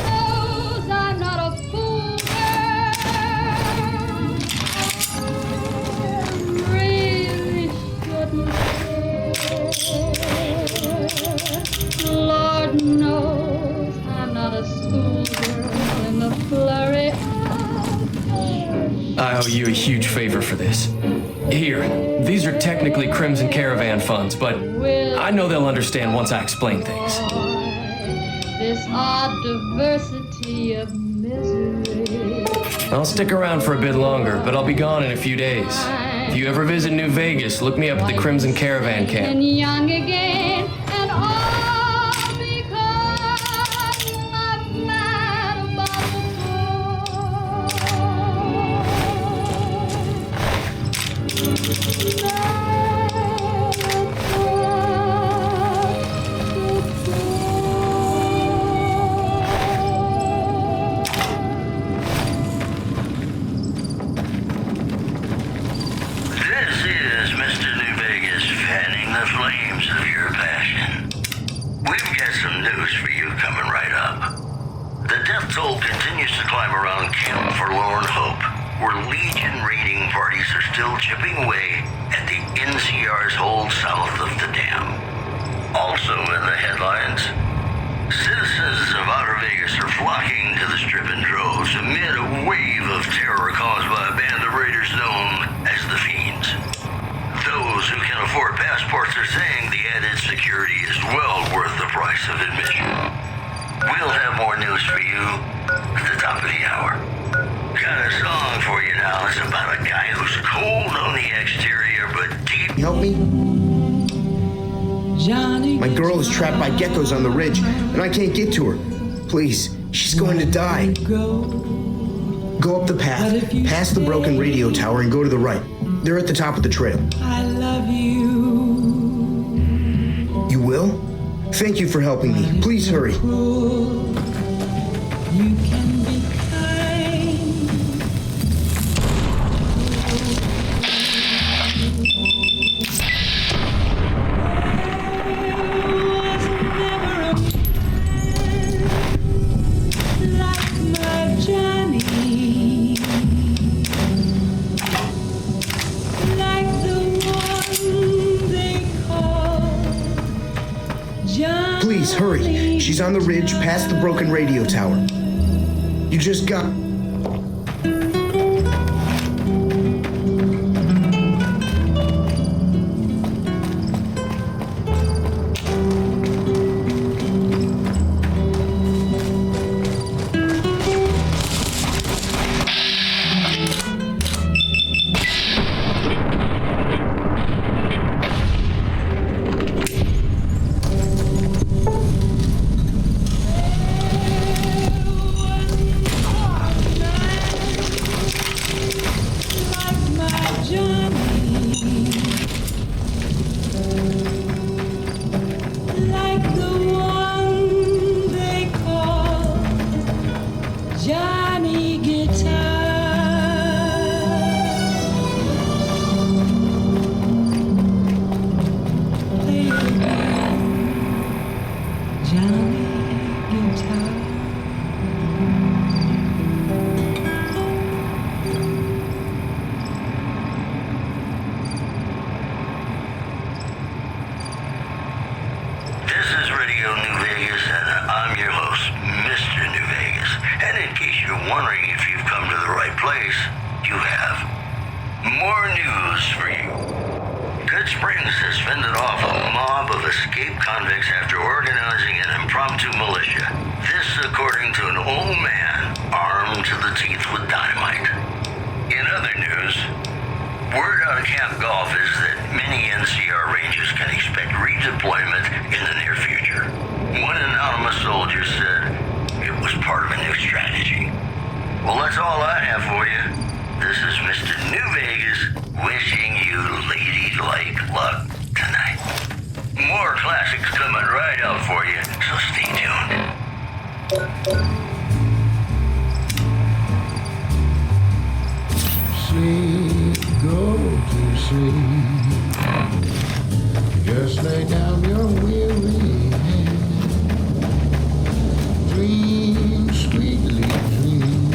S15: knows I'm not a fool girl. I really shouldn't care. Lord knows I'm not a schoolgirl in the flurry of...
S11: I owe you a huge favor for this. Here, these are technically Crimson Caravan funds, but I know they'll understand once I explain things.
S15: This odd diversity of misery.
S11: I'll stick around for a bit longer, but I'll be gone in a few days. If you ever visit New Vegas, look me up at the Crimson Caravan camp.
S15: And young again, and all because I'm mad about
S8: This is Mr. New Vegas fanning the flames of your passion. We've got some news for you coming right up. The death toll continues to climb around Camp Forlorn Hope, where Legion raiding parties are still chipping away at the NCR's hold south of the dam. Also in the headlines, citizens of Outer Vegas are flocking to the Strip in droves amid a wave of terror caused by a band of raiders known as the Fiends. Those who can afford passports are saying the added security is well worth the price of admission. We'll have more news for you at the top of the hour. Got a song for you now. It's about a guy who's cold on the exterior but deep.
S14: Help me? My girl is trapped by geckos on the ridge, and I can't get to her. Please, she's going to die. Go up the path, past the broken radio tower, and go to the right. They're at the top of the trail.
S12: I love you.
S14: You will? Thank you for helping me. Please hurry.
S12: You can be kind.
S14: Please hurry. She's on the ridge past the broken radio tower. You just got...
S12: Just lay down your weary head. Dream, sweetly dream.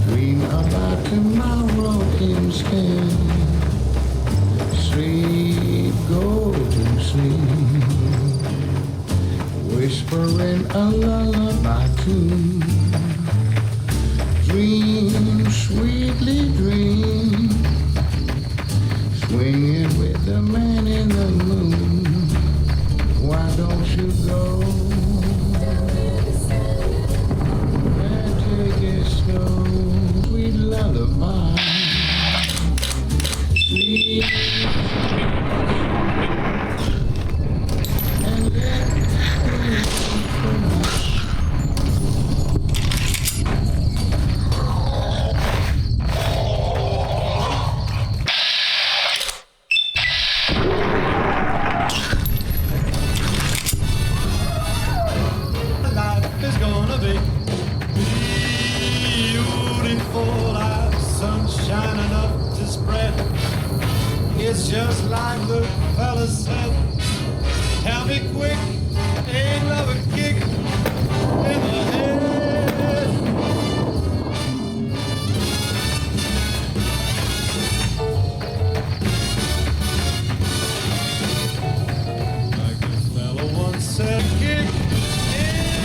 S12: Dream about tomorrow instead. Sleep, go to sleep. Whispering a lullaby tune. Dream, sweetly dream. Swinging with the man in the moon. Why don't you go and take it slow? Sweet lullaby. Sweet. And let me
S13: It's just like the fella said. Tell me quick, ain't love a kick in the head? Like the fella once said, kick in the head.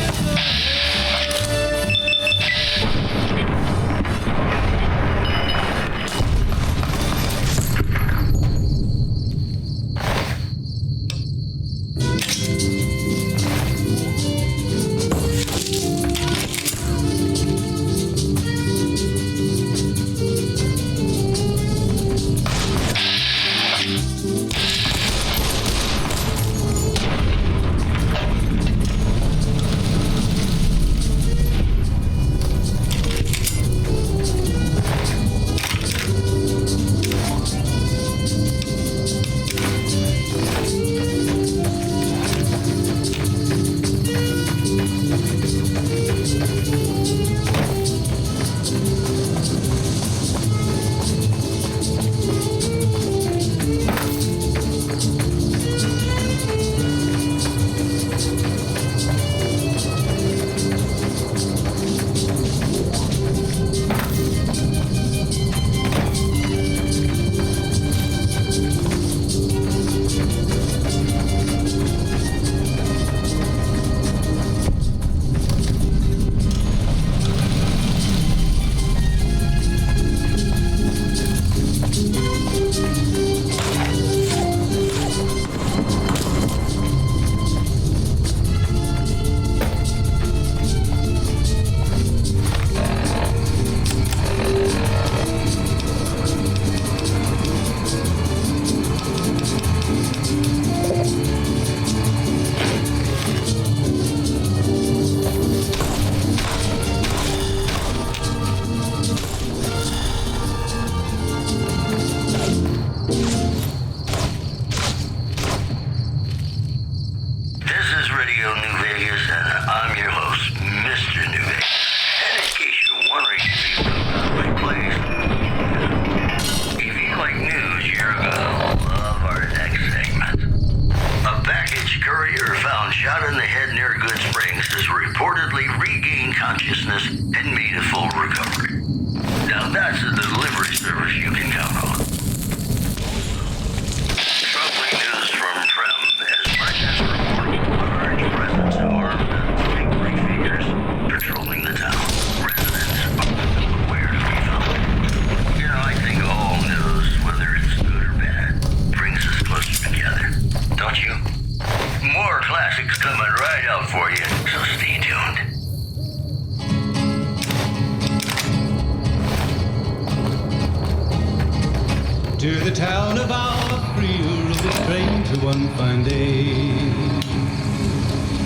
S7: to the town of Alfrio rode a stranger one fine day.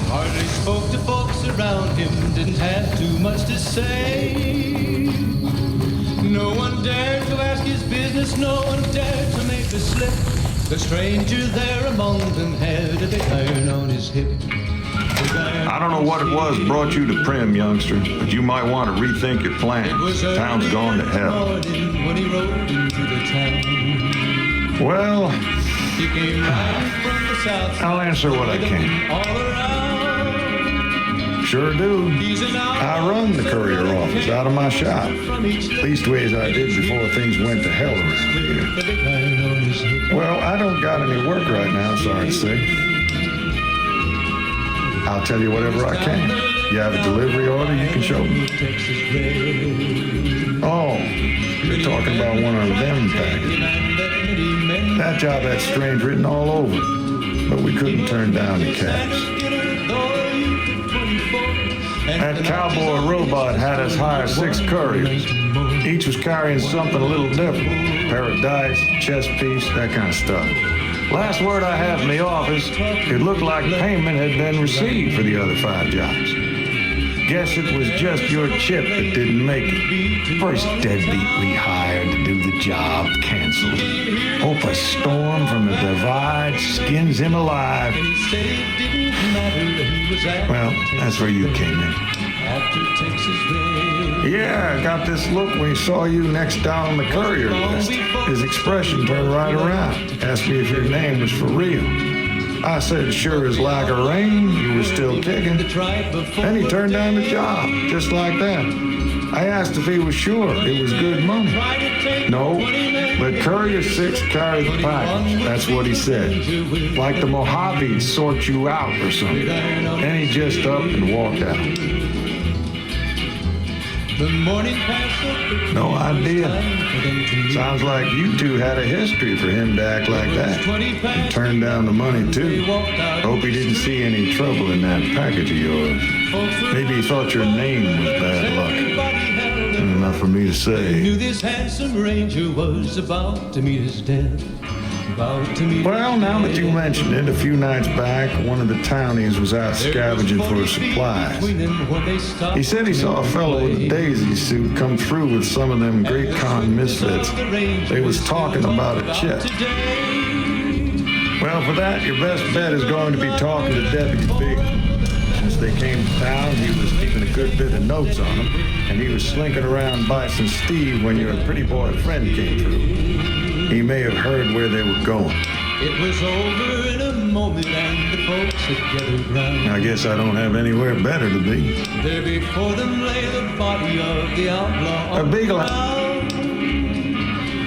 S7: Hardly spoke to folks around him, didn't have too much to say. No one dared to ask his business, no one dared to make a slip. The stranger there among them had a big iron on his hip.
S16: I don't know what it was brought you to Prim, youngster, but you might want to rethink your plans. Town's gone to hell.
S7: When he rode into the town,
S16: Well,
S7: he came riding from the south.
S16: I'll answer what I can.
S7: All around.
S16: Sure do. I run the courier office out of my shop. Leastways I did before things went to hell around here. Well, I don't got any work right now, sorry to say. I'll tell you whatever I can. You have a delivery order you can show me? Oh, you're talking about one of them packages. That job had strange written all over, but we couldn't turn down the cash. That cowboy robot had us hire 6 couriers. Each was carrying something a little different. Pair of dice, chess piece, that kind of stuff. Last word I have in the office, it looked like payment had been received for the other 5 jobs. Guess it was just your chip that didn't make it. First deadbeat we hired to do the job canceled. Hope a storm from the divide skins him alive. Well, that's where you came in. Yeah, I got this look when he saw you next down on the courier list. His expression turned right around. Asked me if your name was for real. I said, sure as like a rain, you were still kicking. Then he turned down the job, just like that. I asked if he was sure it was good money. No, let Courier 6 carry the package. That's what he said. Like the Mojaves sort you out or something. Then he just up and walked out. No idea. Sounds like you two had a history for him to act like that. And turn down the money, too. Hope he didn't see any trouble in that package of yours. Maybe he thought your name was bad luck. Enough for me to say.
S7: Knew this handsome ranger was about to meet his death.
S16: Well, now that you mentioned it, a few nights back, one of the townies was out scavenging for supplies. He said he saw a fellow with a daisy suit come through with some of them Great Con misfits. They was talking about a chip. Well, for that, your best bet is going to be talking to Deputy Big. Since they came to town, he was keeping a good bit of notes on them, and he was slinking around Bison Steve when your pretty boy friend came through. He may have heard where they were going.
S7: It was over in a moment and the folks had gathered round.
S16: I guess I don't have anywhere better to be.
S7: There before them lay the body of the outlaw.
S16: A beagle.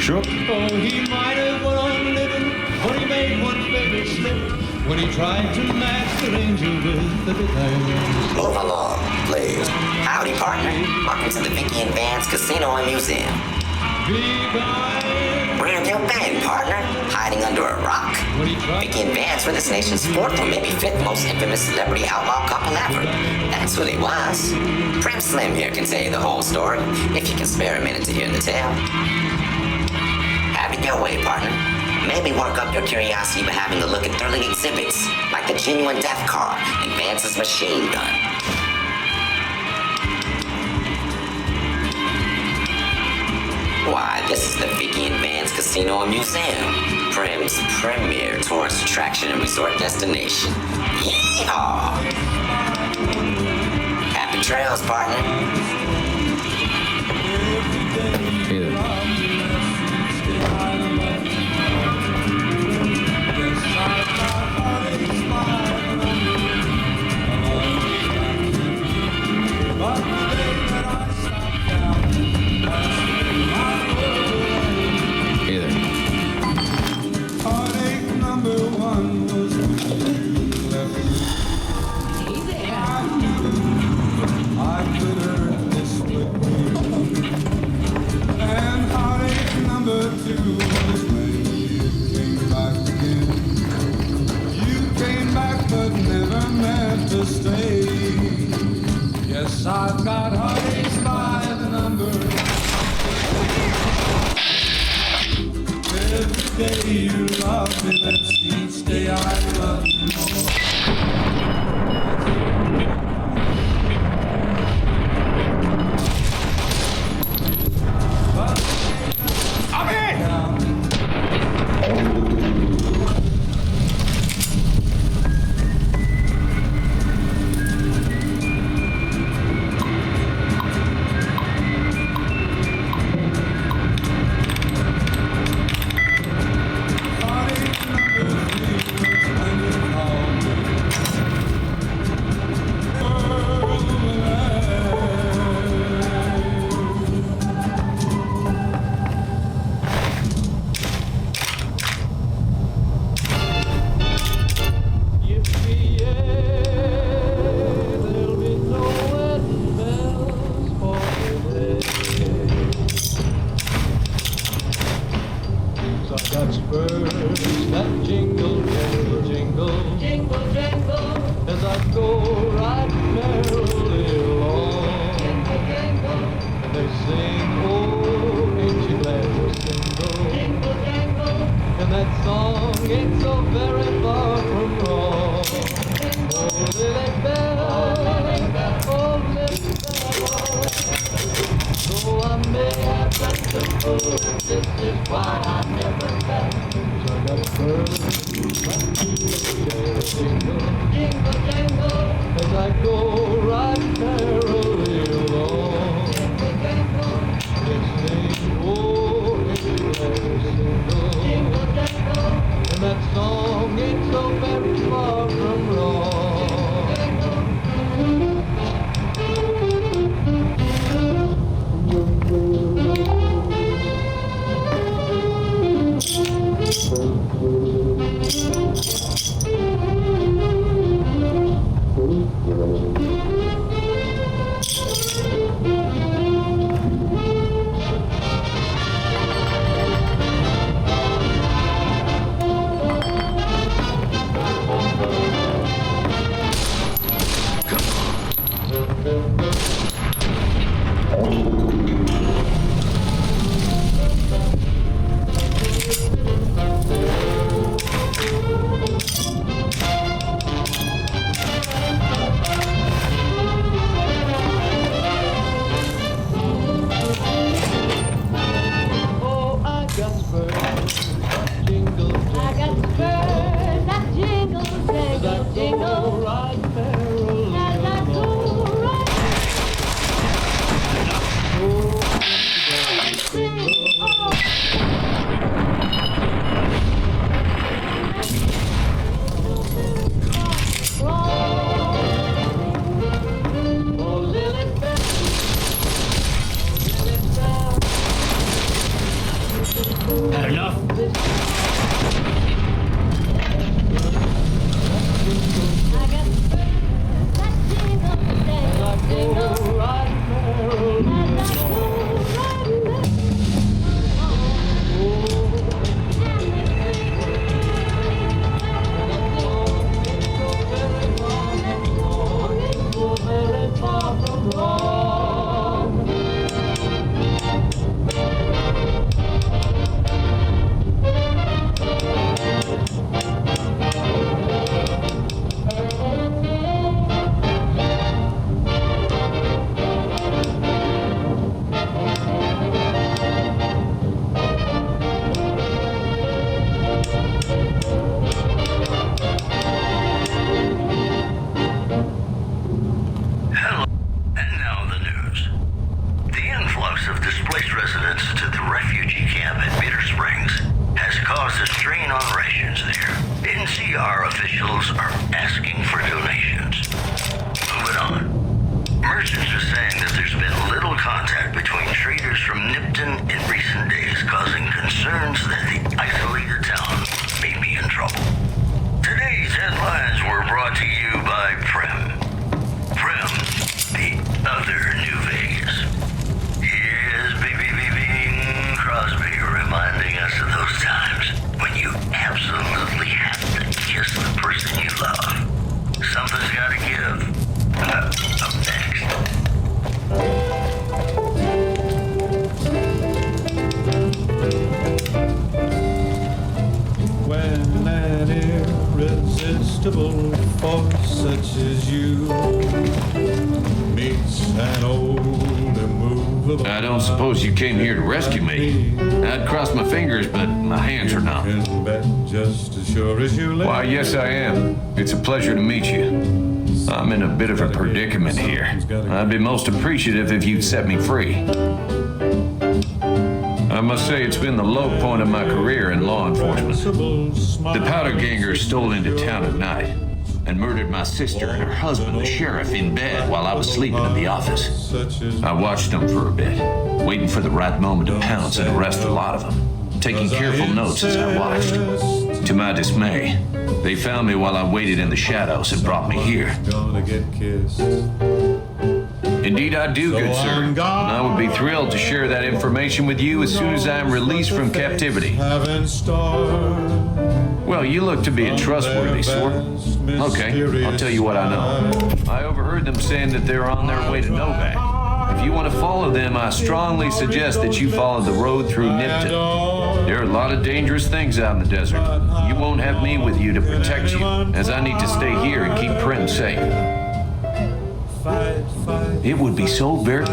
S16: Sure.
S7: Oh, he might have went on living, but he made one favorite slip when he tried to match the ranger with the big iron.
S17: Move along, please. Howdy, partner. Welcome to the Vicky and Vance Casino and Museum. Where have you been, partner? Hiding under a rock? Vicky and Vance were this nation's 4th or maybe 5th most infamous celebrity outlaw couple ever. That's who they was. Prim Slim here can tell you the whole story, if you can spare a minute to hear the tale. Have it your way, partner. Maybe work up your curiosity by having a look at thrilling exhibits, like the genuine death car and Vance's machine gun. Why, this is the Vicky and Vance Casino and Museum, Prim's premier tourist attraction and resort destination. Yeehaw! Happy trails, partner.
S13: Yes, I've got heartaches by the number. day you love me less, each day I love you more. Got spurs that jingle, jingle, jingle, jingle, jingle, as I go right merrily along. Jingle, jingle, and they sing, oh, ain't you glad you're single? Jingle, jingle, and that song ain't so very far from wrong. Oh, Lily Bell, oh, Lily Bell, though I may have done some food, this is why I never fell. I got birds, jingle, jingle, jingle, as I go right merrily along. Jingle, jingle, they sing, oh, ain't you glad you're single? Jingle, jingle, and that song ain't so very far from wrong. Jingle,
S8: NCR officials are asking for donations. Moving on. Merchants are saying that there's been little contact between traders from Nipton in recent days, causing concerns that the isolated town may be in trouble. Today's headlines were brought to you by Prem. Prem, the other New Vegas. Here's Bing Crosby reminding us of those times when you absolutely have to kiss the person you love. Something's gotta give. Up next.
S13: irresistible force such as you meets an old immovable.
S9: I don't suppose you came here to rescue me. I'd cross my fingers, but my hands are numb.
S13: Just as sure as you live.
S9: Why, yes, I am. It's a pleasure to meet you. I'm in a bit of a predicament here. I'd be most appreciative if you'd set me free. I must say it's been the low point of my career in law enforcement. The powder gangers stole into town at night and murdered my sister and her husband, the sheriff, in bed while I was sleeping in the office. I watched them for a bit, waiting for the right moment to pounce and arrest the lot of them, taking careful notes as I watched. To my dismay, they found me while I waited in the shadows and brought me here. Indeed I do, good sir. And I would be thrilled to share that information with you as soon as I am released from captivity. Well, you look to be a trustworthy sort. Okay, I'll tell you what I know. I overheard them saying that they're on their way to Novak. If you want to follow them, I strongly suggest that you follow the road through Nipton. There are a lot of dangerous things out in the desert. You won't have me with you to protect you, as I need to stay here and keep Prim safe. It would be so very...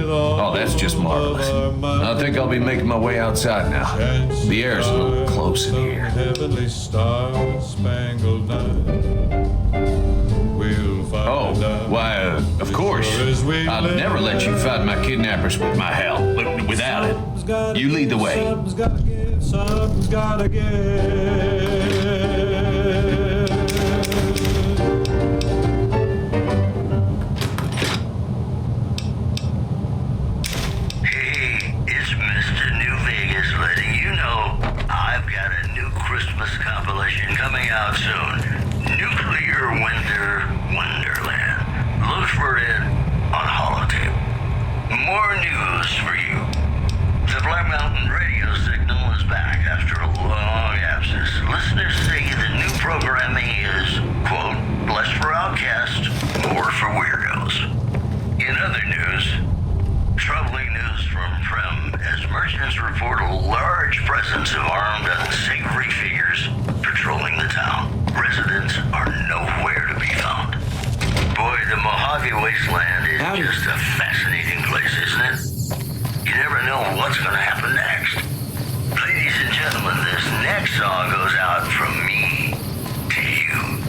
S9: Oh, that's just marvelous. I think I'll be making my way outside now. The air's a little close in here. Oh, why, of course. I'll never let you fight my kidnappers with my help. Without it. You lead the way.
S13: Something's gotta give.
S8: Christmas compilation coming out soon. Nuclear Winter Wonderland. Look for it on holotape. More news for you. The Black Mountain radio signal is back after a long absence. Listeners say the new programming is, quote, less for outcasts, more for weirdos. In other news, troubling news from Prim as merchants report a large presence of armed, unsavory figures patrolling the town. Residents are nowhere to be found. Boy, the Mojave Wasteland is just a fascinating place, isn't it? You never know what's going to happen next. Ladies and gentlemen, this next song goes out from me to you.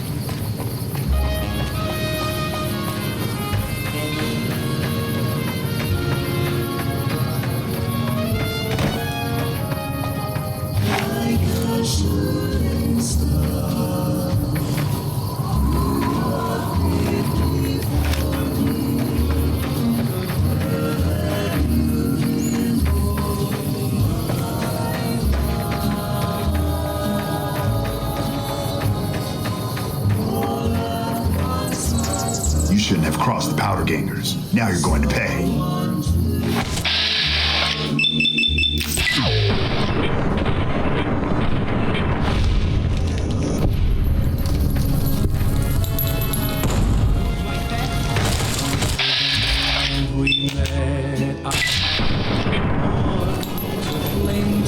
S2: You shouldn't have crossed the powder gangers. Now you're going to pay.
S13: We met, I to cling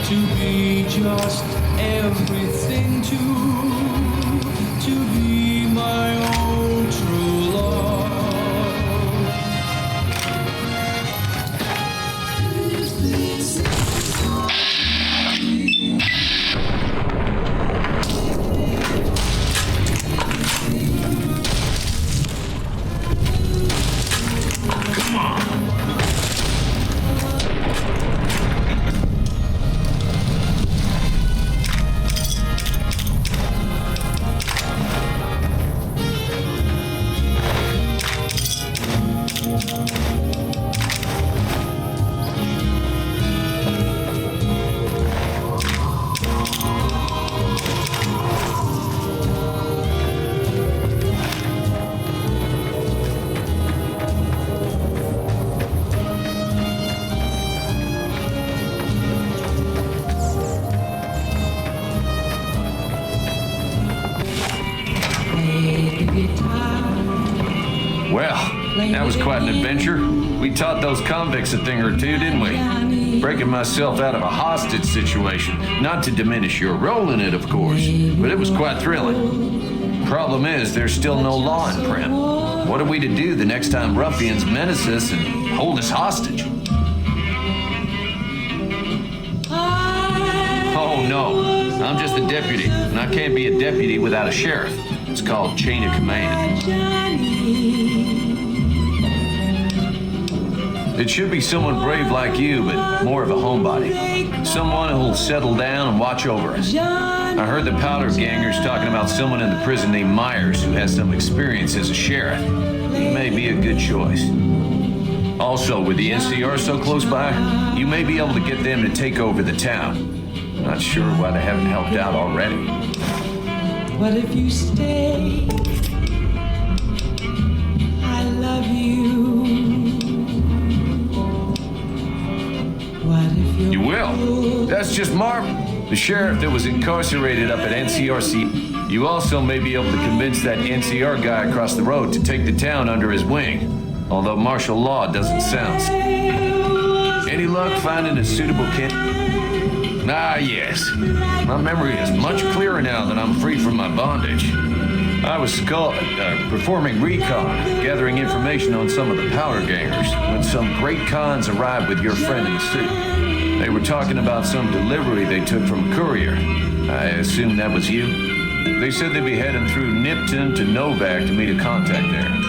S13: to be just everything to be my own true love.
S9: Well, that was quite an adventure. We taught those convicts a thing or two, didn't we? breaking myself out of a hostage situation. Not to diminish your role in it, of course, but it was quite thrilling. Problem is, there's still no law in Prim. What are we to do the next time ruffians menace us and hold us hostage? Oh, no. I'm just a deputy, and I can't be a deputy without a sheriff. It's called chain of command. It should be someone brave like you, but more of a homebody. Someone who'll settle down and watch over us. I heard the powder gangers talking about someone in the prison named Myers who has some experience as a sheriff. He may be a good choice. Also, with the NCR so close by, you may be able to get them to take over the town. Not sure why they haven't helped out already.
S13: But if you stay, I love you. What if
S9: you will? That's just Marvin, the sheriff that was incarcerated up at NCRC. You also may be able to convince that NCR guy across the road to take the town under his wing, although martial law doesn't sound. Any luck finding a suitable candidate? Ah, yes. My memory is much clearer now that I'm free from my bondage. I was performing recon, gathering information on some of the powder gangers, when some great cons arrived with your friend in the suit. They were talking about some delivery they took from a courier. I assume that was you? They said they'd be heading through Nipton to Novak to meet a contact there.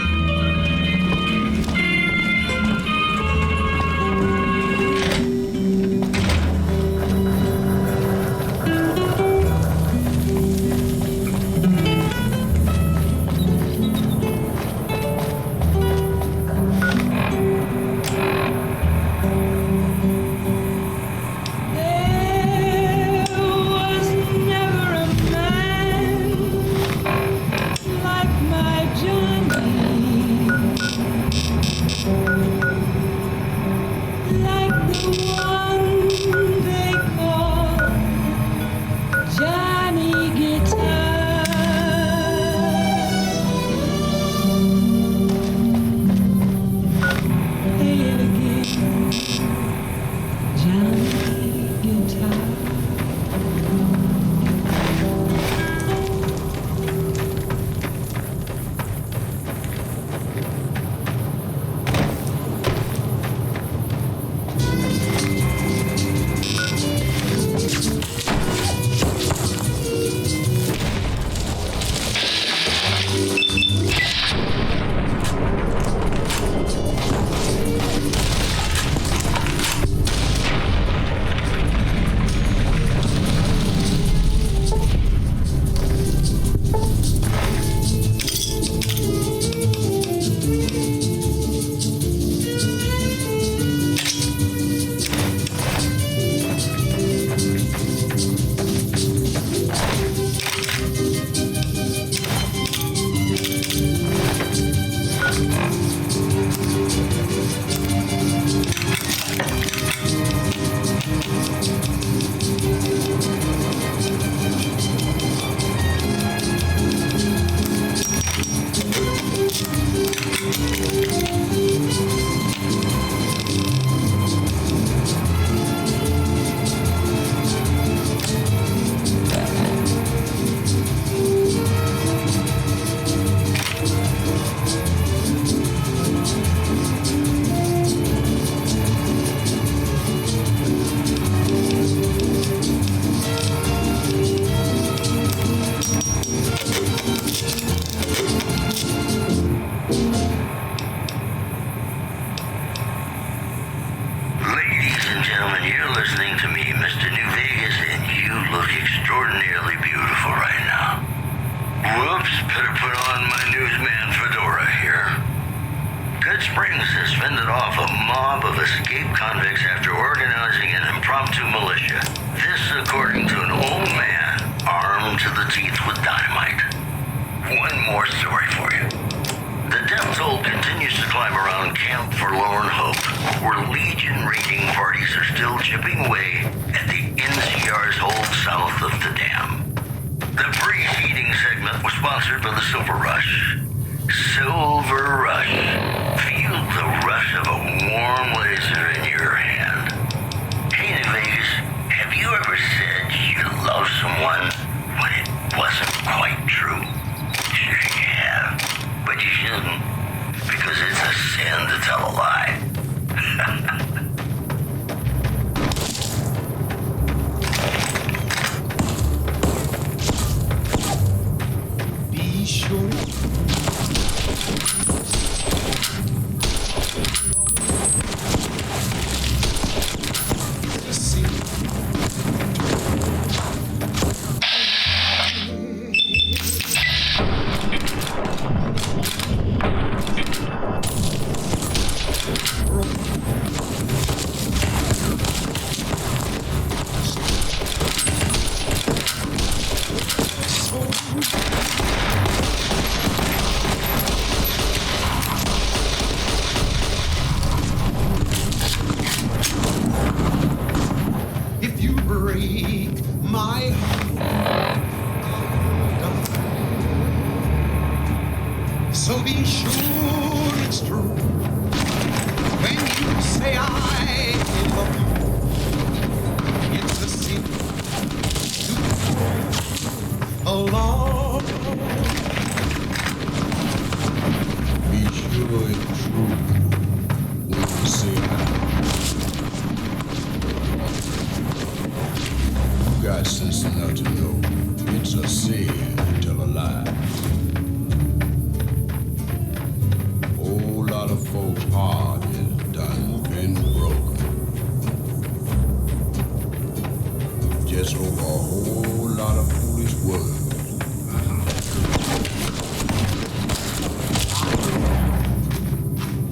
S7: say I love you, it's the secret to alone. Be sure it's true when you say you got sense enough to know it's a sin to tell a lie. Whole lot of folks' heart is done been broken. Just over a whole lot of foolish words.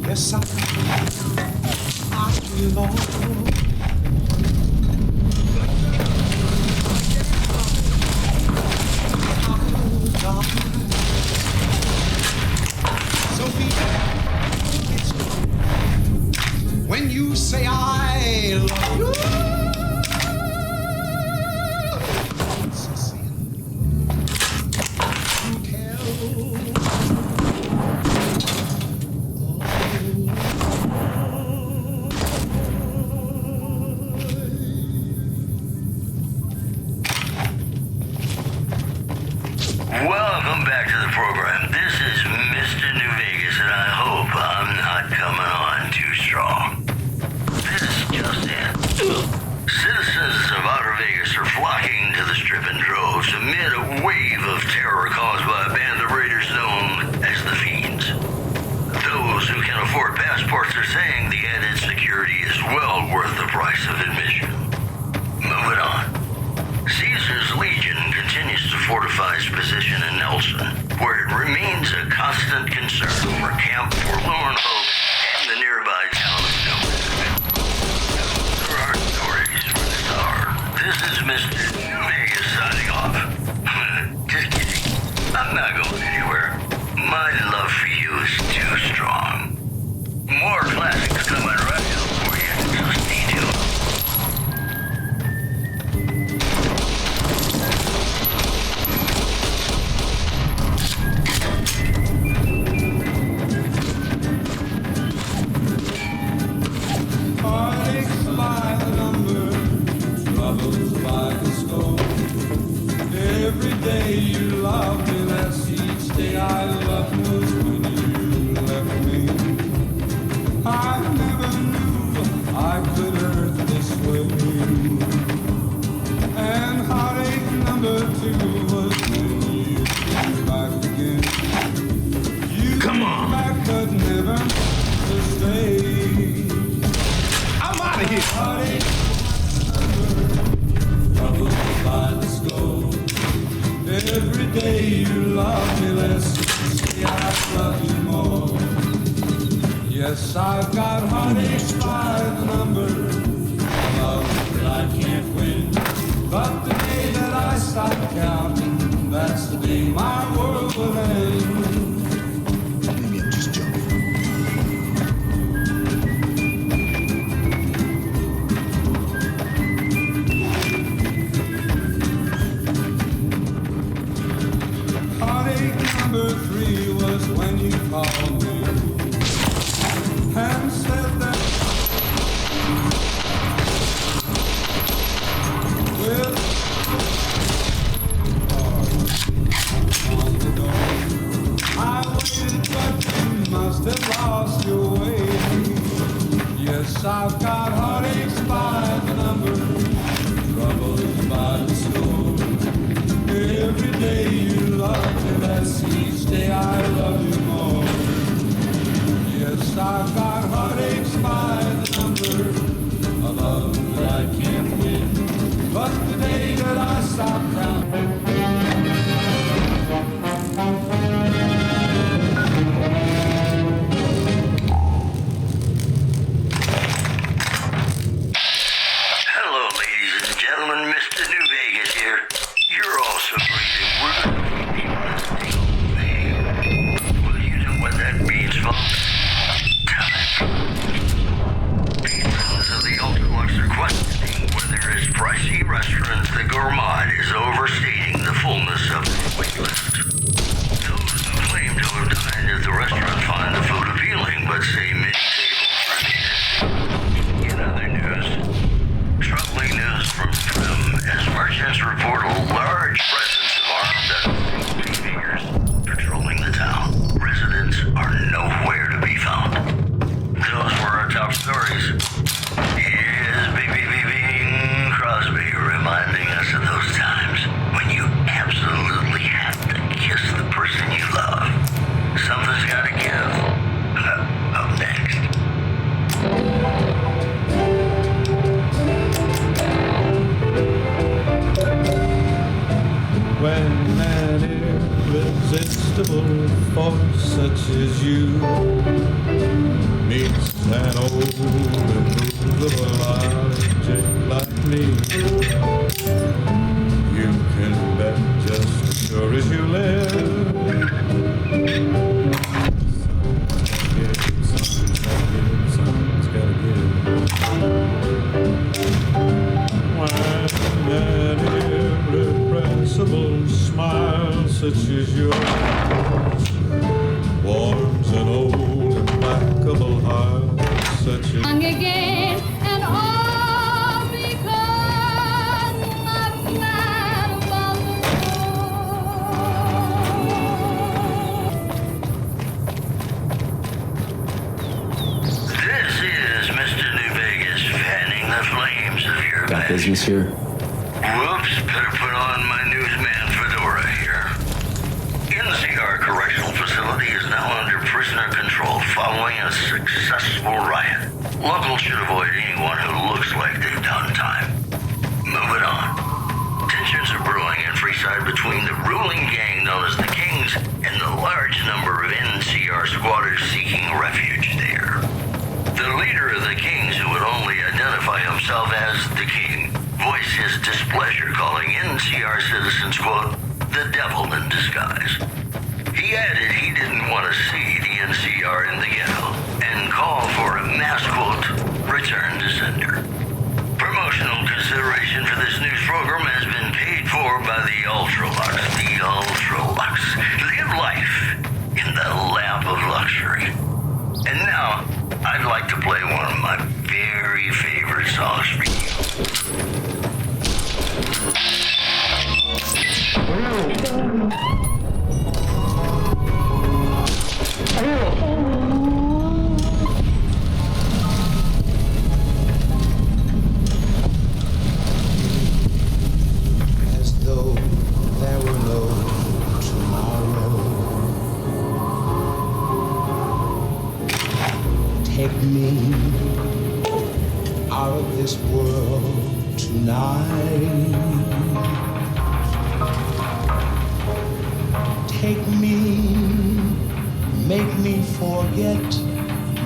S7: Yes, I belong. So when you say I love you, it's a sin to tell.
S8: Welcome back to the program. This is Mr. New Vegas, and I hope I'm not coming on too strong. This is just it. Citizens of Outer Vegas are flocking to the Strip in droves amid a wave of terror caused by a band of raiders known as the Fiends. Those who can afford passports are saying the added security is well worth the price of admission. Moving on. Caesar's Legion continues to fortify its position in Nelson, where it remains a constant concern for Camp Forlorn Hope and the nearby town of Newman. There are stories for this hour. This is Mr. New Vegas signing off. Just kidding. I'm not going anywhere. My love for you is too strong. More classics coming right up for you, so stay tuned.
S7: Heartaches by the number, troubles by the score. Every day you loved me less, each day I loved most when you left me. I never knew I could hurt this way. And heartache number 2 was when you came back again. You
S9: Come on.
S7: came back but never to stay. I'm out of here. Heartache troubles by the score. Every day you love me less, see I love you more. Yes, I've got heartaches by the number, love that I can't win. But the day that I stop counting, that's the day my world will end. Maybe I'm just joking. Heartache number 3 was when you called me and said that with on the door. I waited, but you must have lost your way. Yes, I've got heartaches by the number, troubles by the score. Every day you love me less, each day I love you more. Yes, I've got heartaches by the number, a love that I can't win. But the day that I stop counting.
S8: Hello, ladies and gentlemen. Mr. New Vegas here. You're also breathing. We're going to be listening. Well, you know what that means, folks. Time. Yes, Bing Crosby, reminding us of those times when you absolutely have to kiss the person you love. Something's gotta give. Up next.
S7: When an irresistible force such as you meets an old immovable object like me, you can bet just as sure as you live. Something's gotta give. When an irrepressible smile such as yours warms an old implacable heart such as
S15: Young again, and all because I'm mad about
S8: This is Mr. New Vegas, fanning the flames of your
S11: Got business here?
S8: Whoops, better put on my newsman fedora here. NCR Correctional Facility is now under prisoner control following a successful riot. Locals should avoid anyone who looks like they've done time. Moving on. Tensions are brewing in Freeside between the ruling gang known as the Kings and the large number of NCR squatters seeking refuge there. The leader of the Kings, who would only identify himself as the King, voiced his displeasure, calling NCR citizens, quote, the devil in disguise. He added he didn't want to see the NCR in the ghetto and called for a mass, quote, return to sender. Promotional consideration for this news program has been paid for by the Ultralux. The Ultralux. Live life in the lap of luxury. And now, I'd like to play one of my very favorite songs for you.
S12: As though there were no tomorrow. Take me out of this world tonight. Take me, make me forget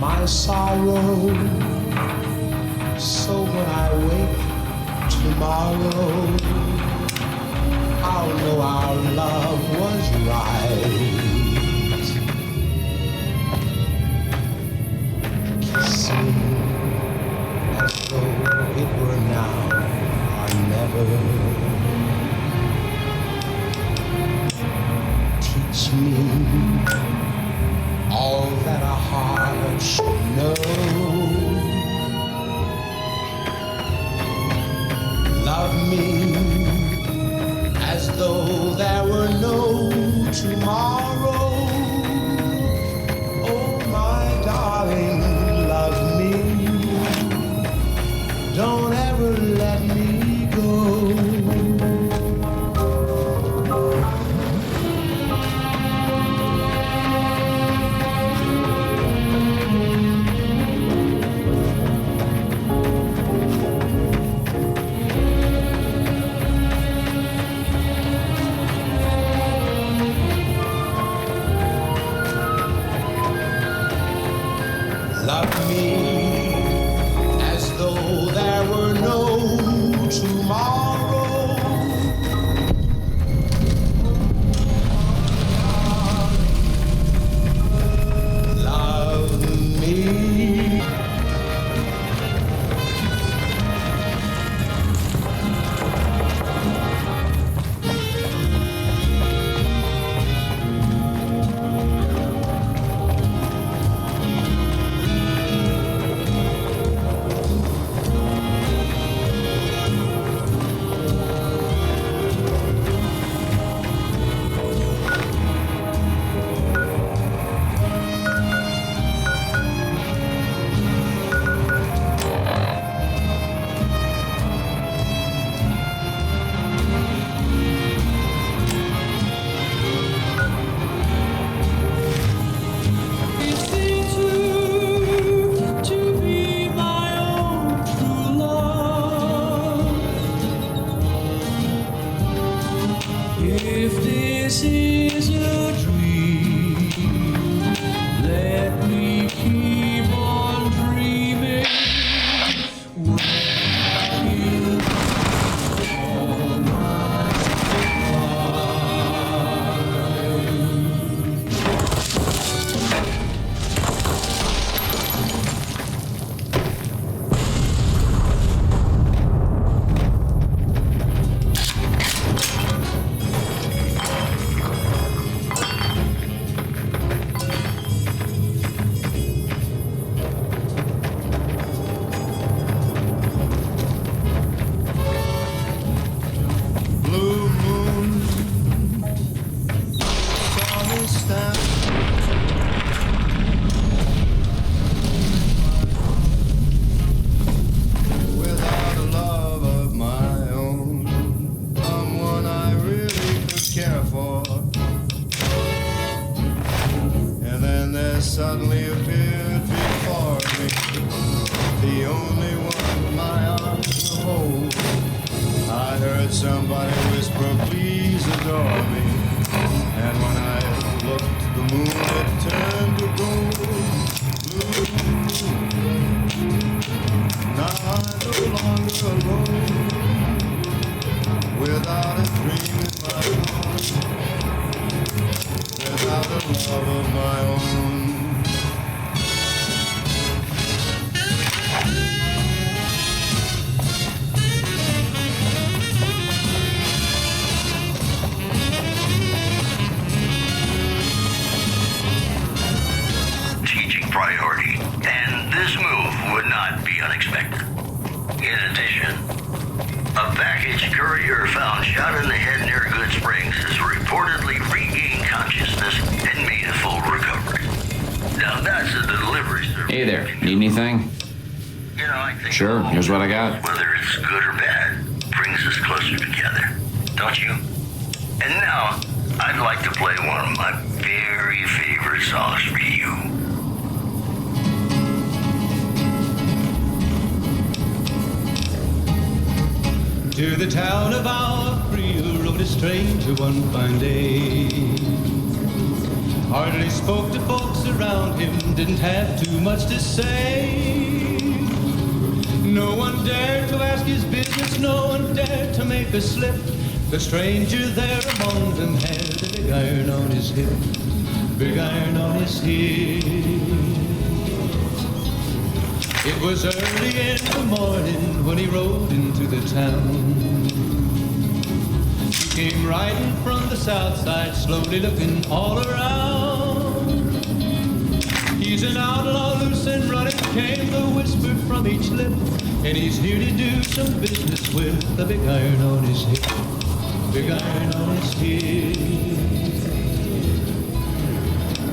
S12: my sorrow. So when I wake tomorrow, I'll know our love was right. Kiss me as though it were now or never. Teach me all that a heart should know. Love me as though there were no tomorrow. Oh, my darling, love me somebody whisper, please adore me. And when I looked, the moon had turned to gold. Blue. Now I'm no longer alone, without a dream in my heart, without a love of my own.
S8: Strategic priority, and this move would not be unexpected. In addition, a package courier found shot in the head near Good Springs has reportedly regained consciousness and made a full recovery. Now that's a delivery service.
S18: Hey there, need anything?
S8: You know, I think
S18: Sure, here's what I got.
S8: whether it's good or bad, brings us closer together, don't you? And now, I'd like to play one of my very favorite songs for you.
S7: To the town of our Frio rode a stranger one fine day. Hardly spoke to folks around him, didn't have too much to say. No one dared to ask his business, no one dared to make a slip. The stranger there among them had a big iron on his hip, big iron on his hip. It was early in the morning when he rode into the town. He came riding from the south side, slowly looking all around. He's an outlaw, loose and running, came the whisper from each lip. And he's here to do some business with a big iron on his hip, big iron on his hip.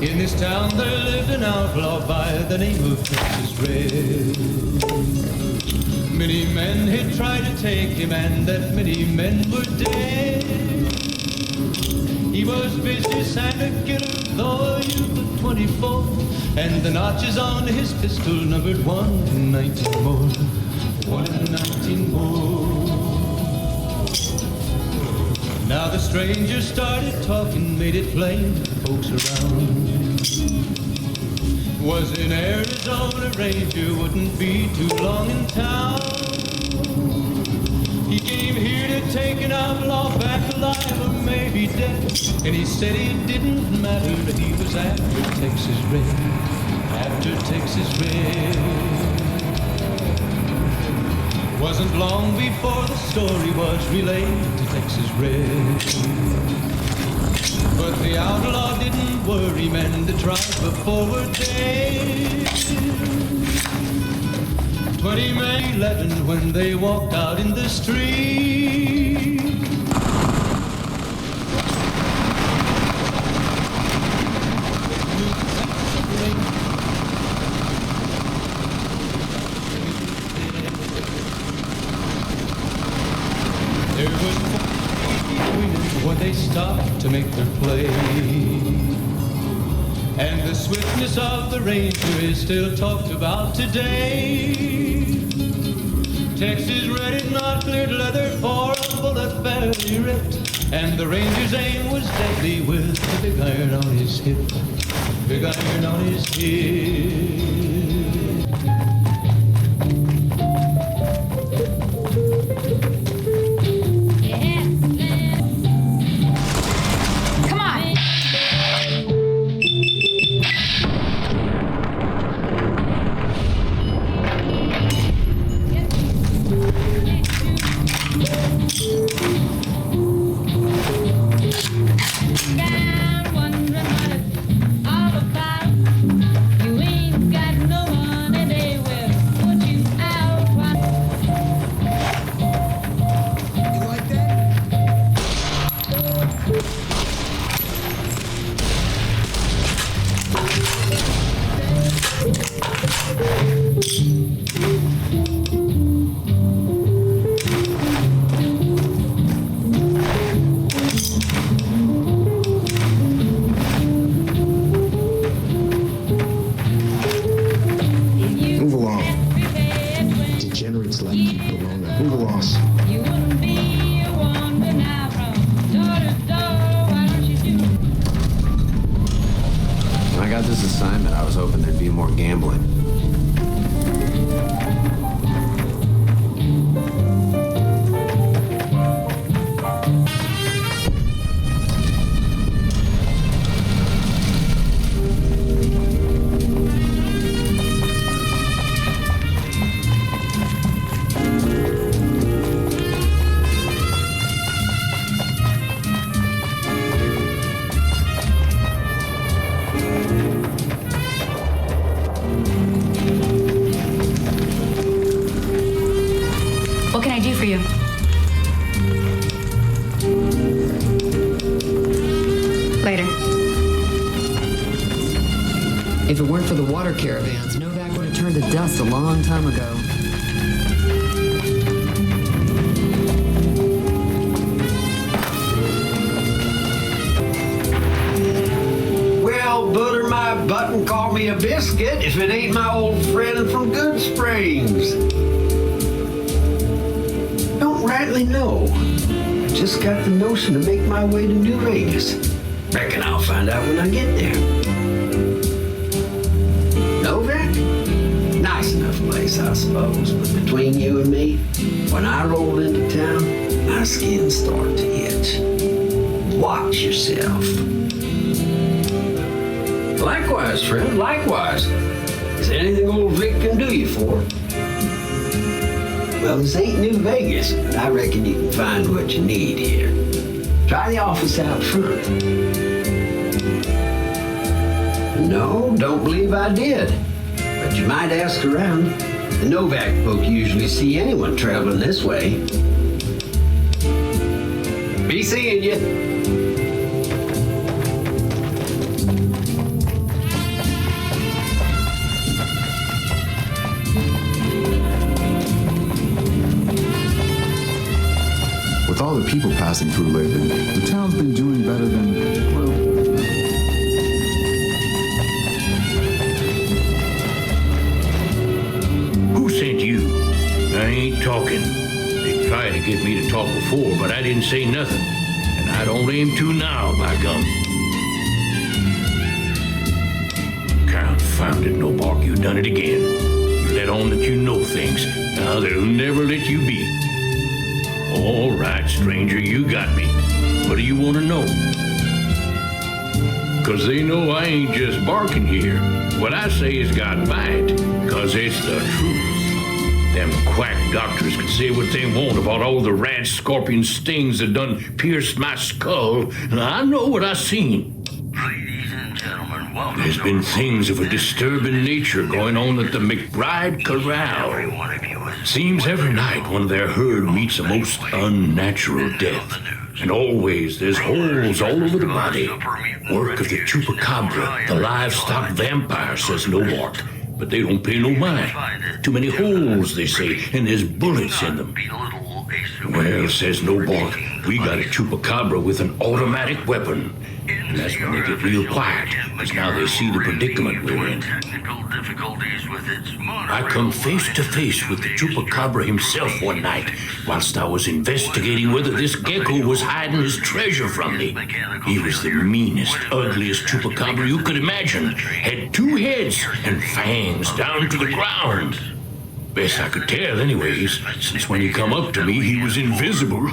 S7: In this town there lived an outlaw by the name of Texas Red. Many men had tried to take him, and that many men were dead. He was vicious and a killer, though a youth of 24, and the notches on his pistol numbered 1 in 19 more, 1 in 19 more. Now the stranger started talking, made it plain to folks around. Was in Arizona Ranger, wouldn't be too long in town. He came here to take an outlaw back alive or maybe dead. And he said it didn't matter, he was after Texas Red, after Texas Red. Wasn't long before the story was relayed to Texas Red. But the outlaw didn't worry, man, the tribe a forward day. 20 men, 11 when they walked out in the street. There was when they stopped to make their play. And the swiftness of the Ranger is still talked about today. Texas Red is not cleared leather for a bullet fairly ripped. And the Ranger's aim was deadly with the big iron on his hip, big iron on his hip.
S14: Move along.
S6: I do for you? Later.
S10: If it weren't for the water caravans, Novak would have turned to dust a long time ago.
S19: Well, butter my butt and call me a biscuit if it ain't my old friend from Good Springs. Don't rightly know. Just got the notion to make my way to New Vegas. Reckon I'll find out when I get there. Novak? Nice enough place, I suppose, but between you and me, when I rolled into town, my skin started to itch. Watch yourself. Likewise, friend, likewise. Is there anything old Vic can do you for? Well, this ain't New Vegas, but I reckon you can find what you need here. Try the office out front. No, don't believe I did. But you might ask around. The Novak folk usually see anyone traveling this way. Be seeing you.
S1: With all the people passing through lately, the town's been doing better than, well...
S9: Who sent you? I ain't talking. They tried to get me to talk before, but I didn't say nothing. And I don't aim to now, by gum. Confounded no bark, you done it again. You let on that you know things. Now they'll never let you be. All right, stranger, you got me. What do you want to know? 'Cause they know I ain't just barking here. What I say has got bite, 'cause it's the truth. Them quack doctors can say what they want about all the rat scorpion stings that done pierced my skull, and I know what I seen. There's been things of a disturbing nature going on at the McBride Corral. Seems every night one of their herd meets a most unnatural death. And always there's holes all over the body. Work of the chupacabra, the livestock vampire, says Nobark. But they don't pay no mind. Too many holes, they say, and there's bullets in them. Well, says Nobark, we got a chupacabra with an automatic weapon. And that's when they get real quiet, because now they see the predicament we're in. I come face to face with the chupacabra himself one night, whilst I was investigating whether this gecko was hiding his treasure from me. He was the meanest, ugliest chupacabra you could imagine. Had 2 heads and fangs down to the ground. Best I could tell, anyways, since when he come up to me, he was invisible.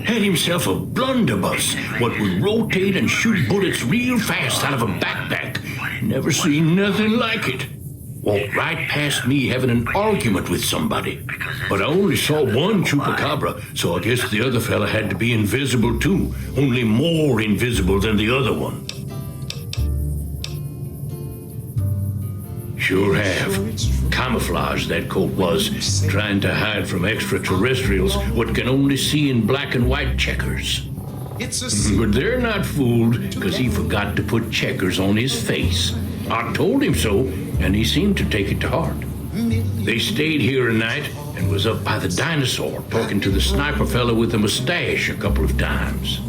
S9: Had himself a blunderbuss, what would rotate and shoot bullets real fast out of a backpack. Never seen nothing like it. Walked right past me having an argument with somebody. But I only saw one chupacabra, so I guess the other fella had to be invisible too, only more invisible than the other one. Sure have. Camouflage, that coat was, trying to hide from extraterrestrials what can only see in black and white checkers. But they're not fooled, because he forgot to put checkers on his face. I told him so, and he seemed to take it to heart. They stayed here a night and was up by the dinosaur, talking to the sniper fella with the mustache a couple of times.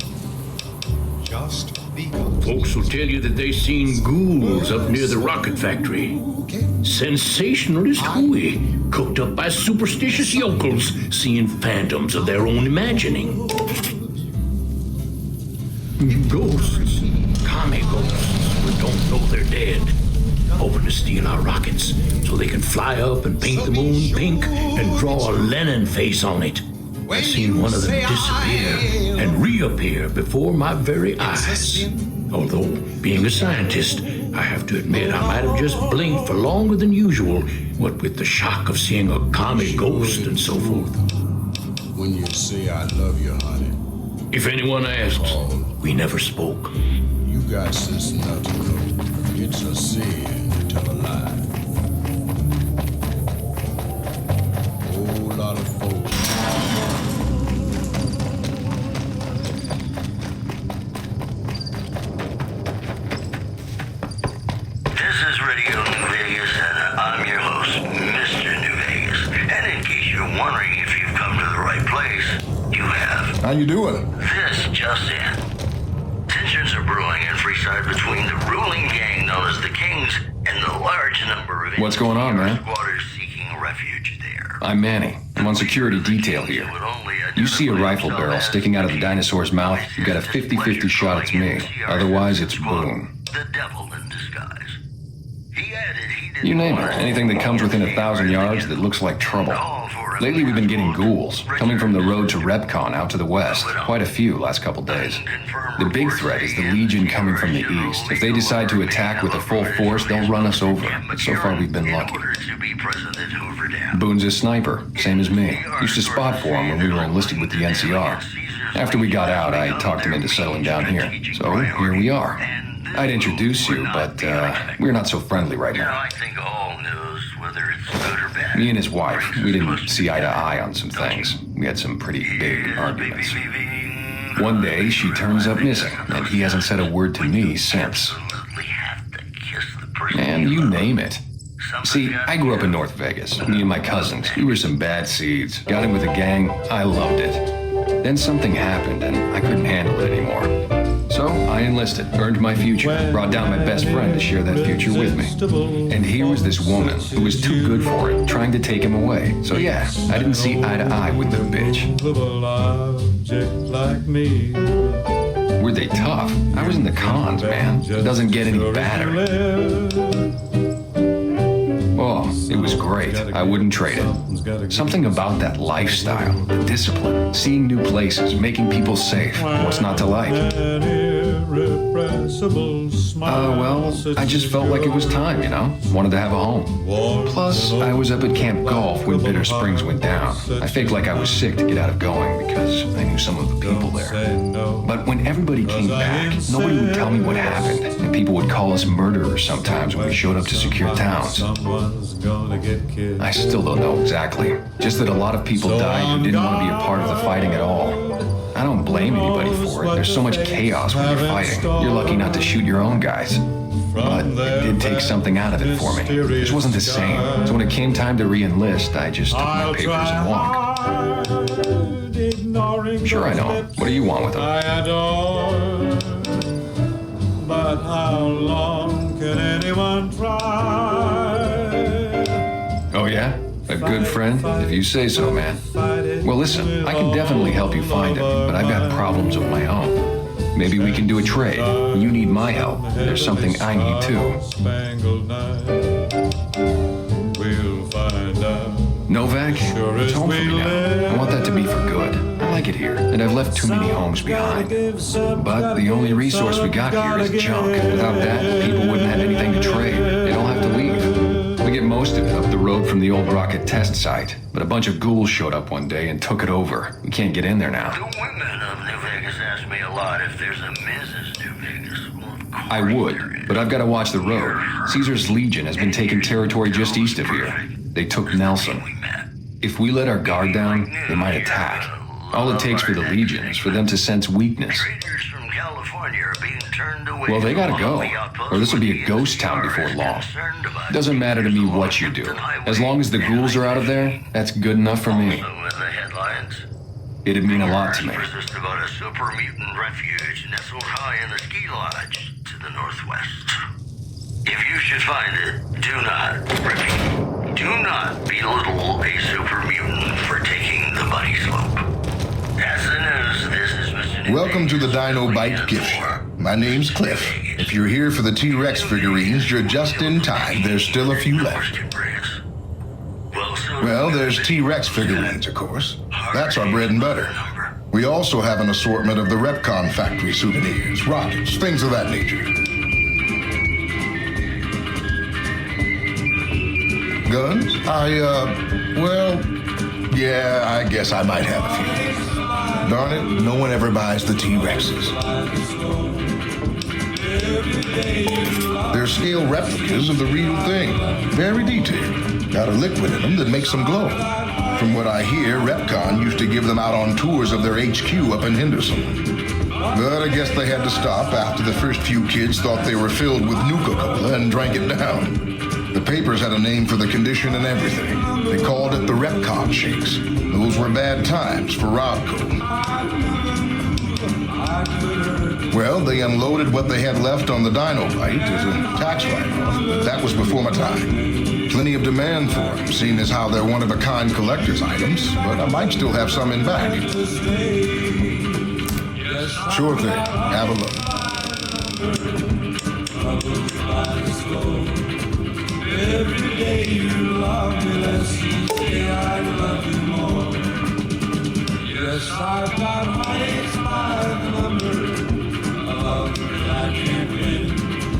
S9: Folks will tell you that they seen ghouls up near the rocket factory. Sensationalist hooey, cooked up by superstitious yokels, seeing phantoms of their own imagining. Ghosts, commie ghosts, who don't know they're dead, hoping to steal our rockets so they can fly up and paint the moon pink and draw a Lenin face on it. I've seen one of them disappear and reappear before my very eyes. Although, being a scientist, I have to admit I might have just blinked for longer than usual, what with the shock of seeing a commie ghost and so forth.
S12: When you say I love you, honey.
S9: If anyone asks, we never spoke.
S12: You got sense enough to know it's a sin to tell a lie. Whole lot of folks
S8: asking if you've come to the right place. You have.
S2: How you doing?
S8: This just in. Tensions are brewing in Freeside between the ruling gang known as the Kings and the large number of
S20: What's going on, man?
S8: squatters seeking refuge there.
S20: I'm Manny. I'm on security detail here. You see a rifle barrel sticking out of the dinosaur's mouth, you got a 50-50 shot it's me. Otherwise, it's boom.
S8: The devil in disguise. He added he didn't
S20: You name it. Anything that comes within 1,000 yards that looks like trouble. Lately, we've been getting ghouls, coming from the road to Repcon out to the west. Quite a few last couple days. The big threat is the Legion coming from the east. If they decide to attack with a full force, they'll run us over. But so far, we've been lucky. Boone's a sniper, same as me. Used to spot for him when we were enlisted with the NCR. After we got out, I talked him into settling down here. So here we are. I'd introduce you, but we're not so friendly right now.
S8: I think all news, whether it's good or bad.
S20: Me and his wife, we didn't see eye to eye on some things. We had some pretty big arguments. One day, she turns up missing, and he hasn't said a word to me since. Man, you name it. See, I grew up in North Vegas. Me and my cousins, we were some bad seeds. Got in with a gang, I loved it. Then something happened, and I couldn't handle it anymore. So I enlisted, earned my future, brought down my best friend to share that future with me. And here was this woman who was too good for it, trying to take him away. So yeah, I didn't see eye to eye with the bitch. Were they tough? I was in the cons, man. It doesn't get any badder. Oh, it was great. I wouldn't trade it. Something about that lifestyle, the discipline, seeing new places, making people safe. What's not to like? Well, I just felt like it was time, you know? Wanted to have a home. Plus, I was up at Camp Golf when Bitter Springs went down. I faked like I was sick to get out of going because I knew some of the people there. But when everybody came back, nobody would tell me what happened, and people would call us murderers sometimes when we showed up to secure towns. I still don't know exactly. Just that a lot of people died who didn't want to be a part of the fighting at all. I don't blame anybody for it. There's so much chaos when you're fighting. You're lucky not to shoot your own guys. But it did take something out of it for me. It just wasn't the same. So when it came time to re-enlist, I just took my papers and walked. Sure, I know. What do you want with them?
S12: But how long can anyone try?
S20: Oh yeah? A good friend? If you say so, man. Well, listen, I can definitely help you find him, but I've got problems of my own. Maybe we can do a trade. You need my help. There's something I need too. Novak, it's home for me now. I want that to be for good. I like it here, and I've left too many homes behind. But the only resource we got here is junk. Without that, people wouldn't have anything to trade. They'd all have to leave. We get most of it up the road from the old rocket test site, but a bunch of ghouls showed up one day and took it over. We can't get in there now.
S8: The women of New Vegas ask me a lot if there's a Mrs. New Vegas. Well, of course
S20: I would, but I've got to watch the road. Caesar's Legion has been taking territory just east of here. They took Nelson. If we let our guard down, they might attack. All it takes for the Legion is for them to sense weakness. Well, they gotta go, or this will be a ghost town before long. Doesn't matter to me what you do. As long as the ghouls are out of there, that's good enough for me. It'd mean a lot to me.
S8: About a super mutant refuge nestled high in the ski lodge to the northwest. If you should find it, do not belittle a super mutant for taking the bunny slope. That's the news. This is Mr.
S2: Welcome to the Dino Bite gift shop. My name's Cliff. If you're here for the T-Rex figurines, you're just in time. There's still a few left. Well, there's T-Rex figurines, of course. That's our bread and butter. We also have an assortment of the Repcon factory souvenirs, rockets, things of that nature. Guns? Yeah, I guess I might have a few. Darn it, no one ever buys the T-Rexes. They're scale replicas of the real thing. Very detailed. Got a liquid in them that makes them glow. From what I hear, Repcon used to give them out on tours of their HQ up in Henderson. But I guess they had to stop after the first few kids thought they were filled with Nuka-Cola and drank it down. The papers had a name for the condition and everything. They called it the Repcon shakes. Those were bad times for Robco. Well, they unloaded what they had left on the Dynamite as a tax write-off, but that was before my time. Plenty of demand for them, seeing as how they're one-of-a-kind collector's items, but I might still have some in back. Sure thing. Have a look.
S12: Every day you love me less, you say I love you more. Yes, I've got heartaches by the number, a love that I can't win.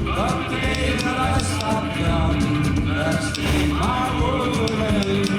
S12: But the day that I stop counting, that's the day my world will end.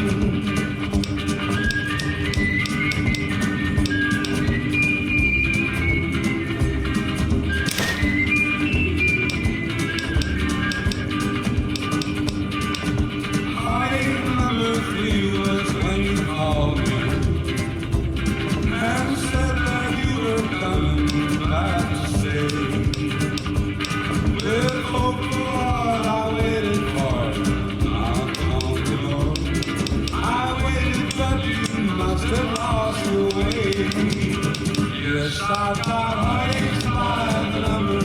S12: Yes, I've got heartaches by the number,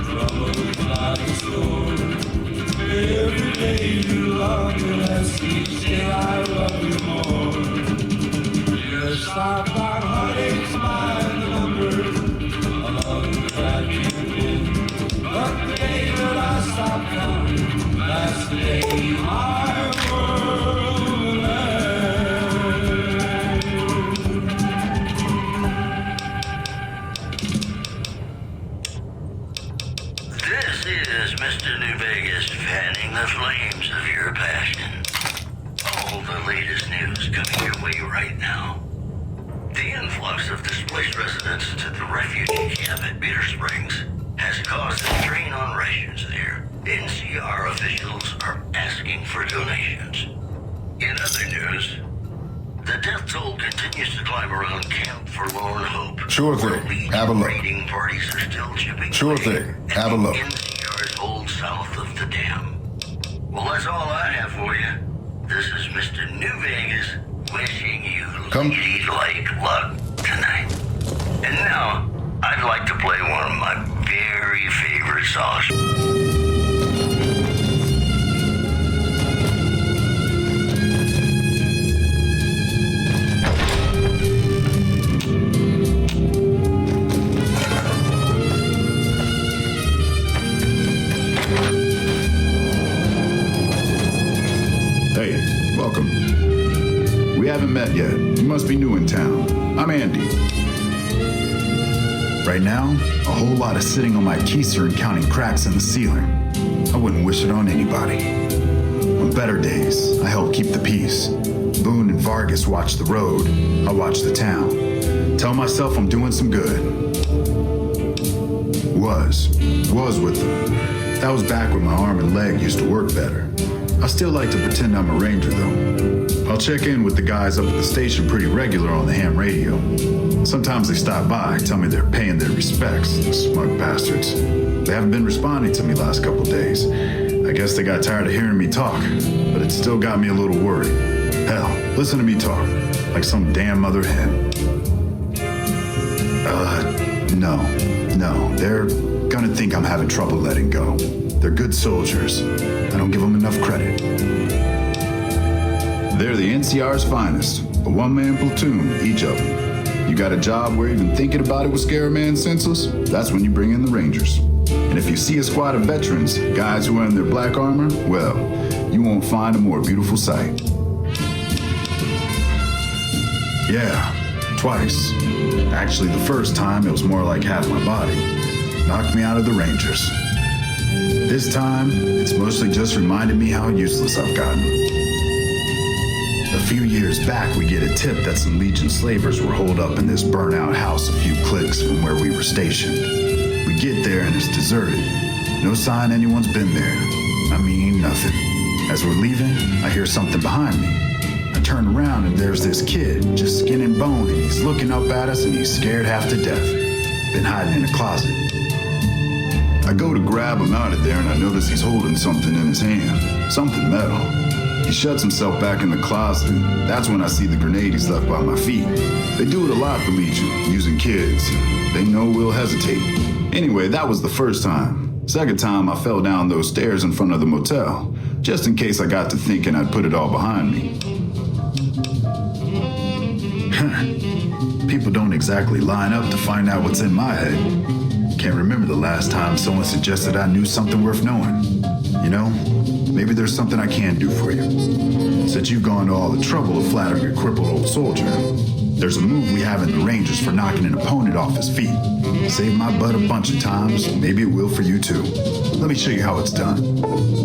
S12: troubles by the score. Every day you love me less, each day I love you more. Yes, I've got heartaches by the number, a love that I can't win. But the day that I stop counting, that's the day my world will end.
S8: This is Mr. New Vegas fanning the flames of your passion. All the latest news coming your way right now. The influx of displaced residents to the refugee camp at Bitter Springs has caused a strain on rations there. NCR officials are asking for donations. In other news, the death toll continues to climb around Camp Forlorn Hope.
S2: Sure thing. Have a look.
S8: Raiding parties are still chipping
S2: Sure
S8: away
S2: thing. Have a look.
S8: NCR's hold south of the dam. Well, that's all I have for you. This is Mr. New Vegas wishing you lady-like luck tonight. And now, I'd like to play one of my very favorite songs.
S1: Hey, welcome. We haven't met yet. You must be new in town. I'm Andy. Right now, a whole lot of sitting on my keister and counting cracks in the ceiling. I wouldn't wish it on anybody. On better days, I help keep the peace. Boone and Vargas watch the road. I watch the town. Tell myself I'm doing some good. Was with them. That was back when my arm and leg used to work better. I still like to pretend I'm a ranger, though. I'll check in with the guys up at the station pretty regular on the ham radio. Sometimes they stop by, tell me they're paying their respects, the smug bastards. They haven't been responding to me last couple days. I guess they got tired of hearing me talk, but it still got me a little worried. Hell, listen to me talk, like some damn mother hen. No. They're gonna think I'm having trouble letting go. They're good soldiers. I don't give them enough credit. They're the NCR's finest, a one-man platoon, each of them. You got a job where even thinking about it would scare a man senseless? That's when you bring in the Rangers. And if you see a squad of veterans, guys who are in their black armor, well, you won't find a more beautiful sight. Yeah, twice. Actually, the first time, it was more like half my body. Knocked me out of the Rangers. This time, it's mostly just reminded me how useless I've gotten. A few years back, we get a tip that some Legion slavers were holed up in this burnt-out house a few clicks from where we were stationed. We get there and it's deserted. No sign anyone's been there. I mean, nothing. As we're leaving, I hear something behind me. I turn around and there's this kid, just skin and bone, and he's looking up at us and he's scared half to death. Been hiding in a closet. I go to grab him out of there and I notice he's holding something in his hand. Something metal. He shuts himself back in the closet. That's when I see the grenade he's left by my feet. They do it a lot, the Legion, using kids. They know we'll hesitate. Anyway, that was the first time. Second time, I fell down those stairs in front of the motel, just in case I got to thinking I'd put it all behind me. People don't exactly line up to find out what's in my head. Can't remember the last time someone suggested I knew something worth knowing. You know, maybe there's something I can do for you. Since you've gone to all the trouble of flattering a crippled old soldier, there's a move we have in the Rangers for knocking an opponent off his feet. Saved my butt a bunch of times, maybe it will for you too. Let me show you how it's done.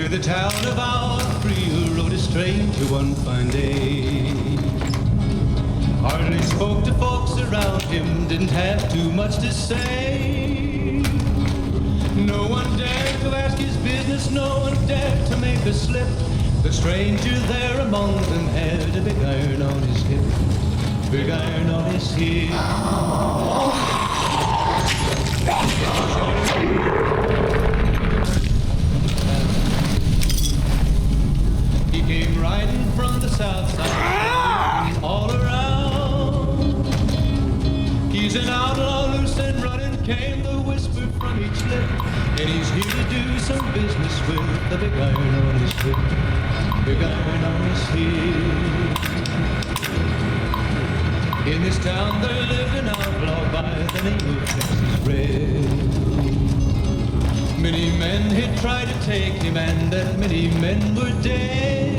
S7: To the town of our Rio rode a stranger one fine day. Hardly spoke to folks around him, didn't have too much to say. No one dared to ask his business, no one dared to make a slip. The stranger there among them had a big iron on his hip, big iron on his hip. He came riding from the south side, all around. He's an outlaw, loose and running, came the whisper from each lip. And he's here to do some business with the big iron on his hip, big iron on his hip. In this town there lived an outlaw by the name of Texas Red. Many men had tried to take him, and that many men were dead.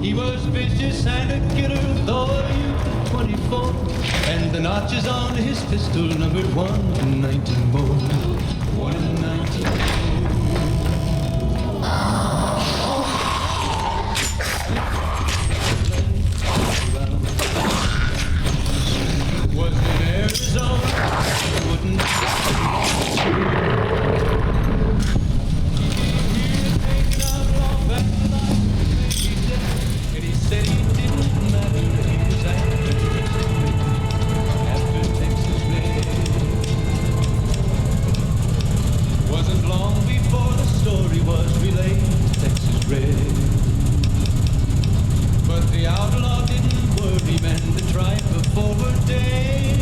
S7: He was vicious and a killer, though a youth of 24, and the notches on his pistol numbered 1 in 19 more, 1 in 19 more. Was in Arizona, wouldn't said he didn't matter, he was after Texas Red. Wasn't long before the story was relayed to Texas Red. But the outlaw didn't worry, man, the tribe of forward day.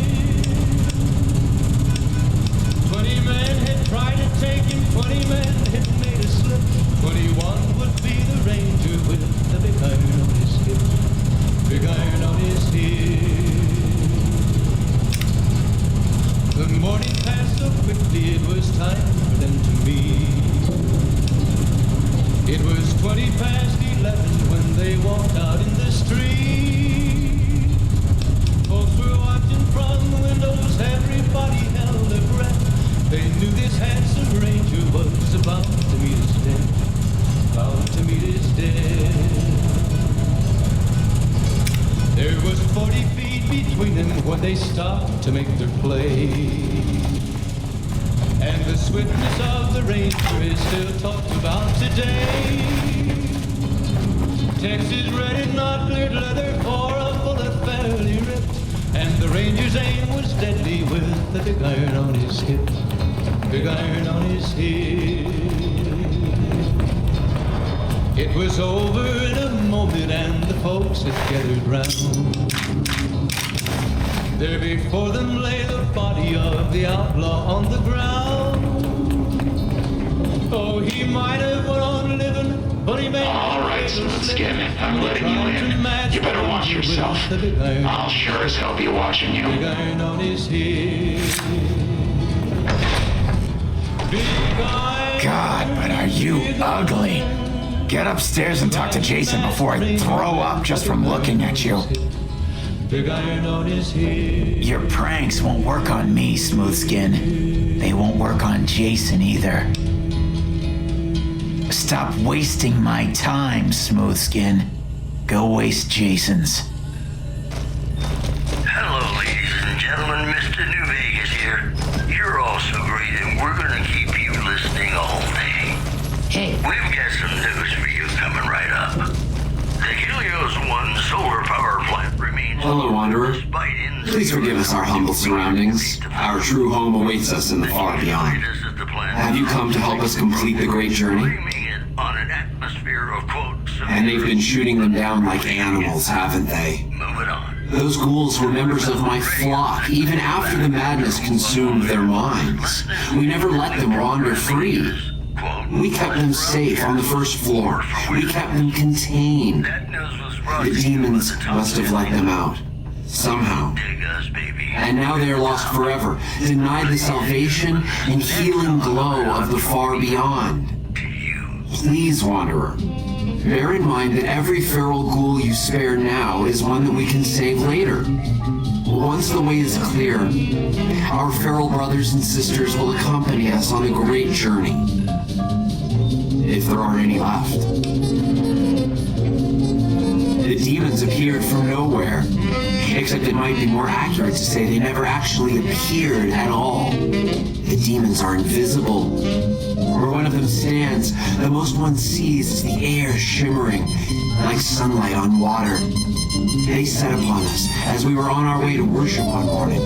S7: 20 men had tried to take him, 20 men had made a slip. 21 would be the ranger with the big iron on his hip, big iron on his hip. The morning passed so quickly, it was time for them to meet. It was 20 past 11 when they walked out in the street. Folks were watching from the windows, everybody held their breath. They knew this handsome ranger was about to meet his death, about to meet his death. There was 40 feet between them when they stopped to make their play. And the swiftness of the ranger is still talked about today. Texas Red had not cleared leather for a bullet fairly ripped, and the ranger's aim was deadly with the big iron on his hip, big iron on his hip. It was over in a moment and the folks had gathered round. There before them lay the body of the outlaw on the ground. Oh, he might have went on living, but he made
S19: all right, Smoothskin, I'm letting you in. You better watch yourself. I'll sure as hell be watching you.
S7: Big iron on his hip.
S21: God, but are you ugly? Get upstairs and talk to Jason before I throw up just from looking at you.
S7: Big iron on his hip.
S21: Your pranks won't work on me, Smoothskin. They won't work on Jason either. Stop wasting my time, Smoothskin. Go waste Jason's.
S8: Hello, ladies and gentlemen. Mr. New Vegas here. You're all so great, and we're gonna keep you listening all day.
S17: Hey.
S8: We've got some news for you coming right up. The Helios 1 solar power plant remains...
S22: Hello, Wanderer. Please forgive us our humble surroundings. Our true home awaits us in the far beyond. Have you come to help us complete the great journey?
S8: On an atmosphere of quotes...
S22: And they've been shooting them down like animals, haven't they?
S8: Moving on.
S22: Those ghouls were members of my flock, even after the madness consumed their minds. We never let them wander free. We kept them safe on the first floor. We kept them contained. The demons must have let them out. Somehow. And now they are lost forever, denied the salvation and healing glow of the far beyond. Please, Wanderer, bear in mind that every feral ghoul you spare now is one that we can save later. Once the way is clear, our feral brothers and sisters will accompany us on a great journey. if there aren't any left. The demons appeared from nowhere, except it might be more accurate to say they never actually appeared at all. The demons are invisible. Where one of them stands, the most one sees is the air shimmering like sunlight on water. They set upon us as we were on our way to worship one morning.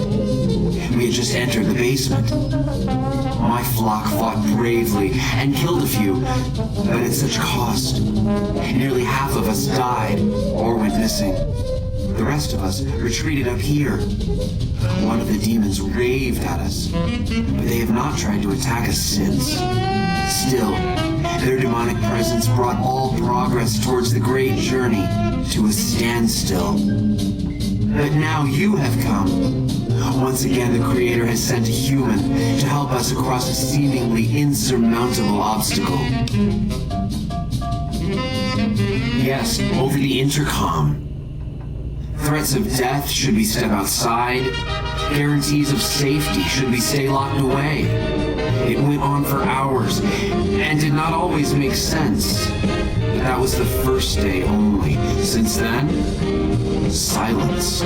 S22: We had just entered the basement. My flock fought bravely and killed a few, but at such cost. Nearly half of us died or went missing. The rest of us retreated up here. One of the demons raved at us, but they have not tried to attack us since. Still, their demonic presence brought all progress towards the great journey to a standstill. But now you have come. Once again, the Creator has sent a human to help us across a seemingly insurmountable obstacle. Yes, over the intercom. Threats of death should we step outside. Guarantees of safety should we stay locked away. It went on for hours and did not always make sense. But that was the first day only. Since then, silence.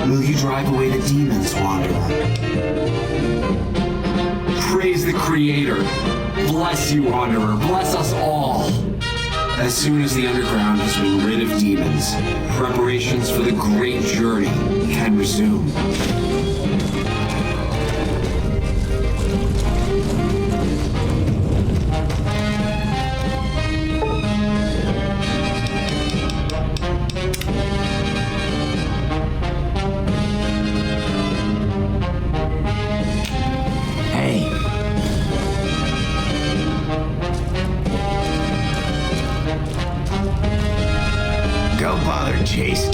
S22: Will you drive away the demons, Wanderer? Praise the Creator. Bless you, Wanderer. Bless us all. As soon as the underground has been rid of demons, preparations for the great journey can resume.
S21: Go bother, Chase.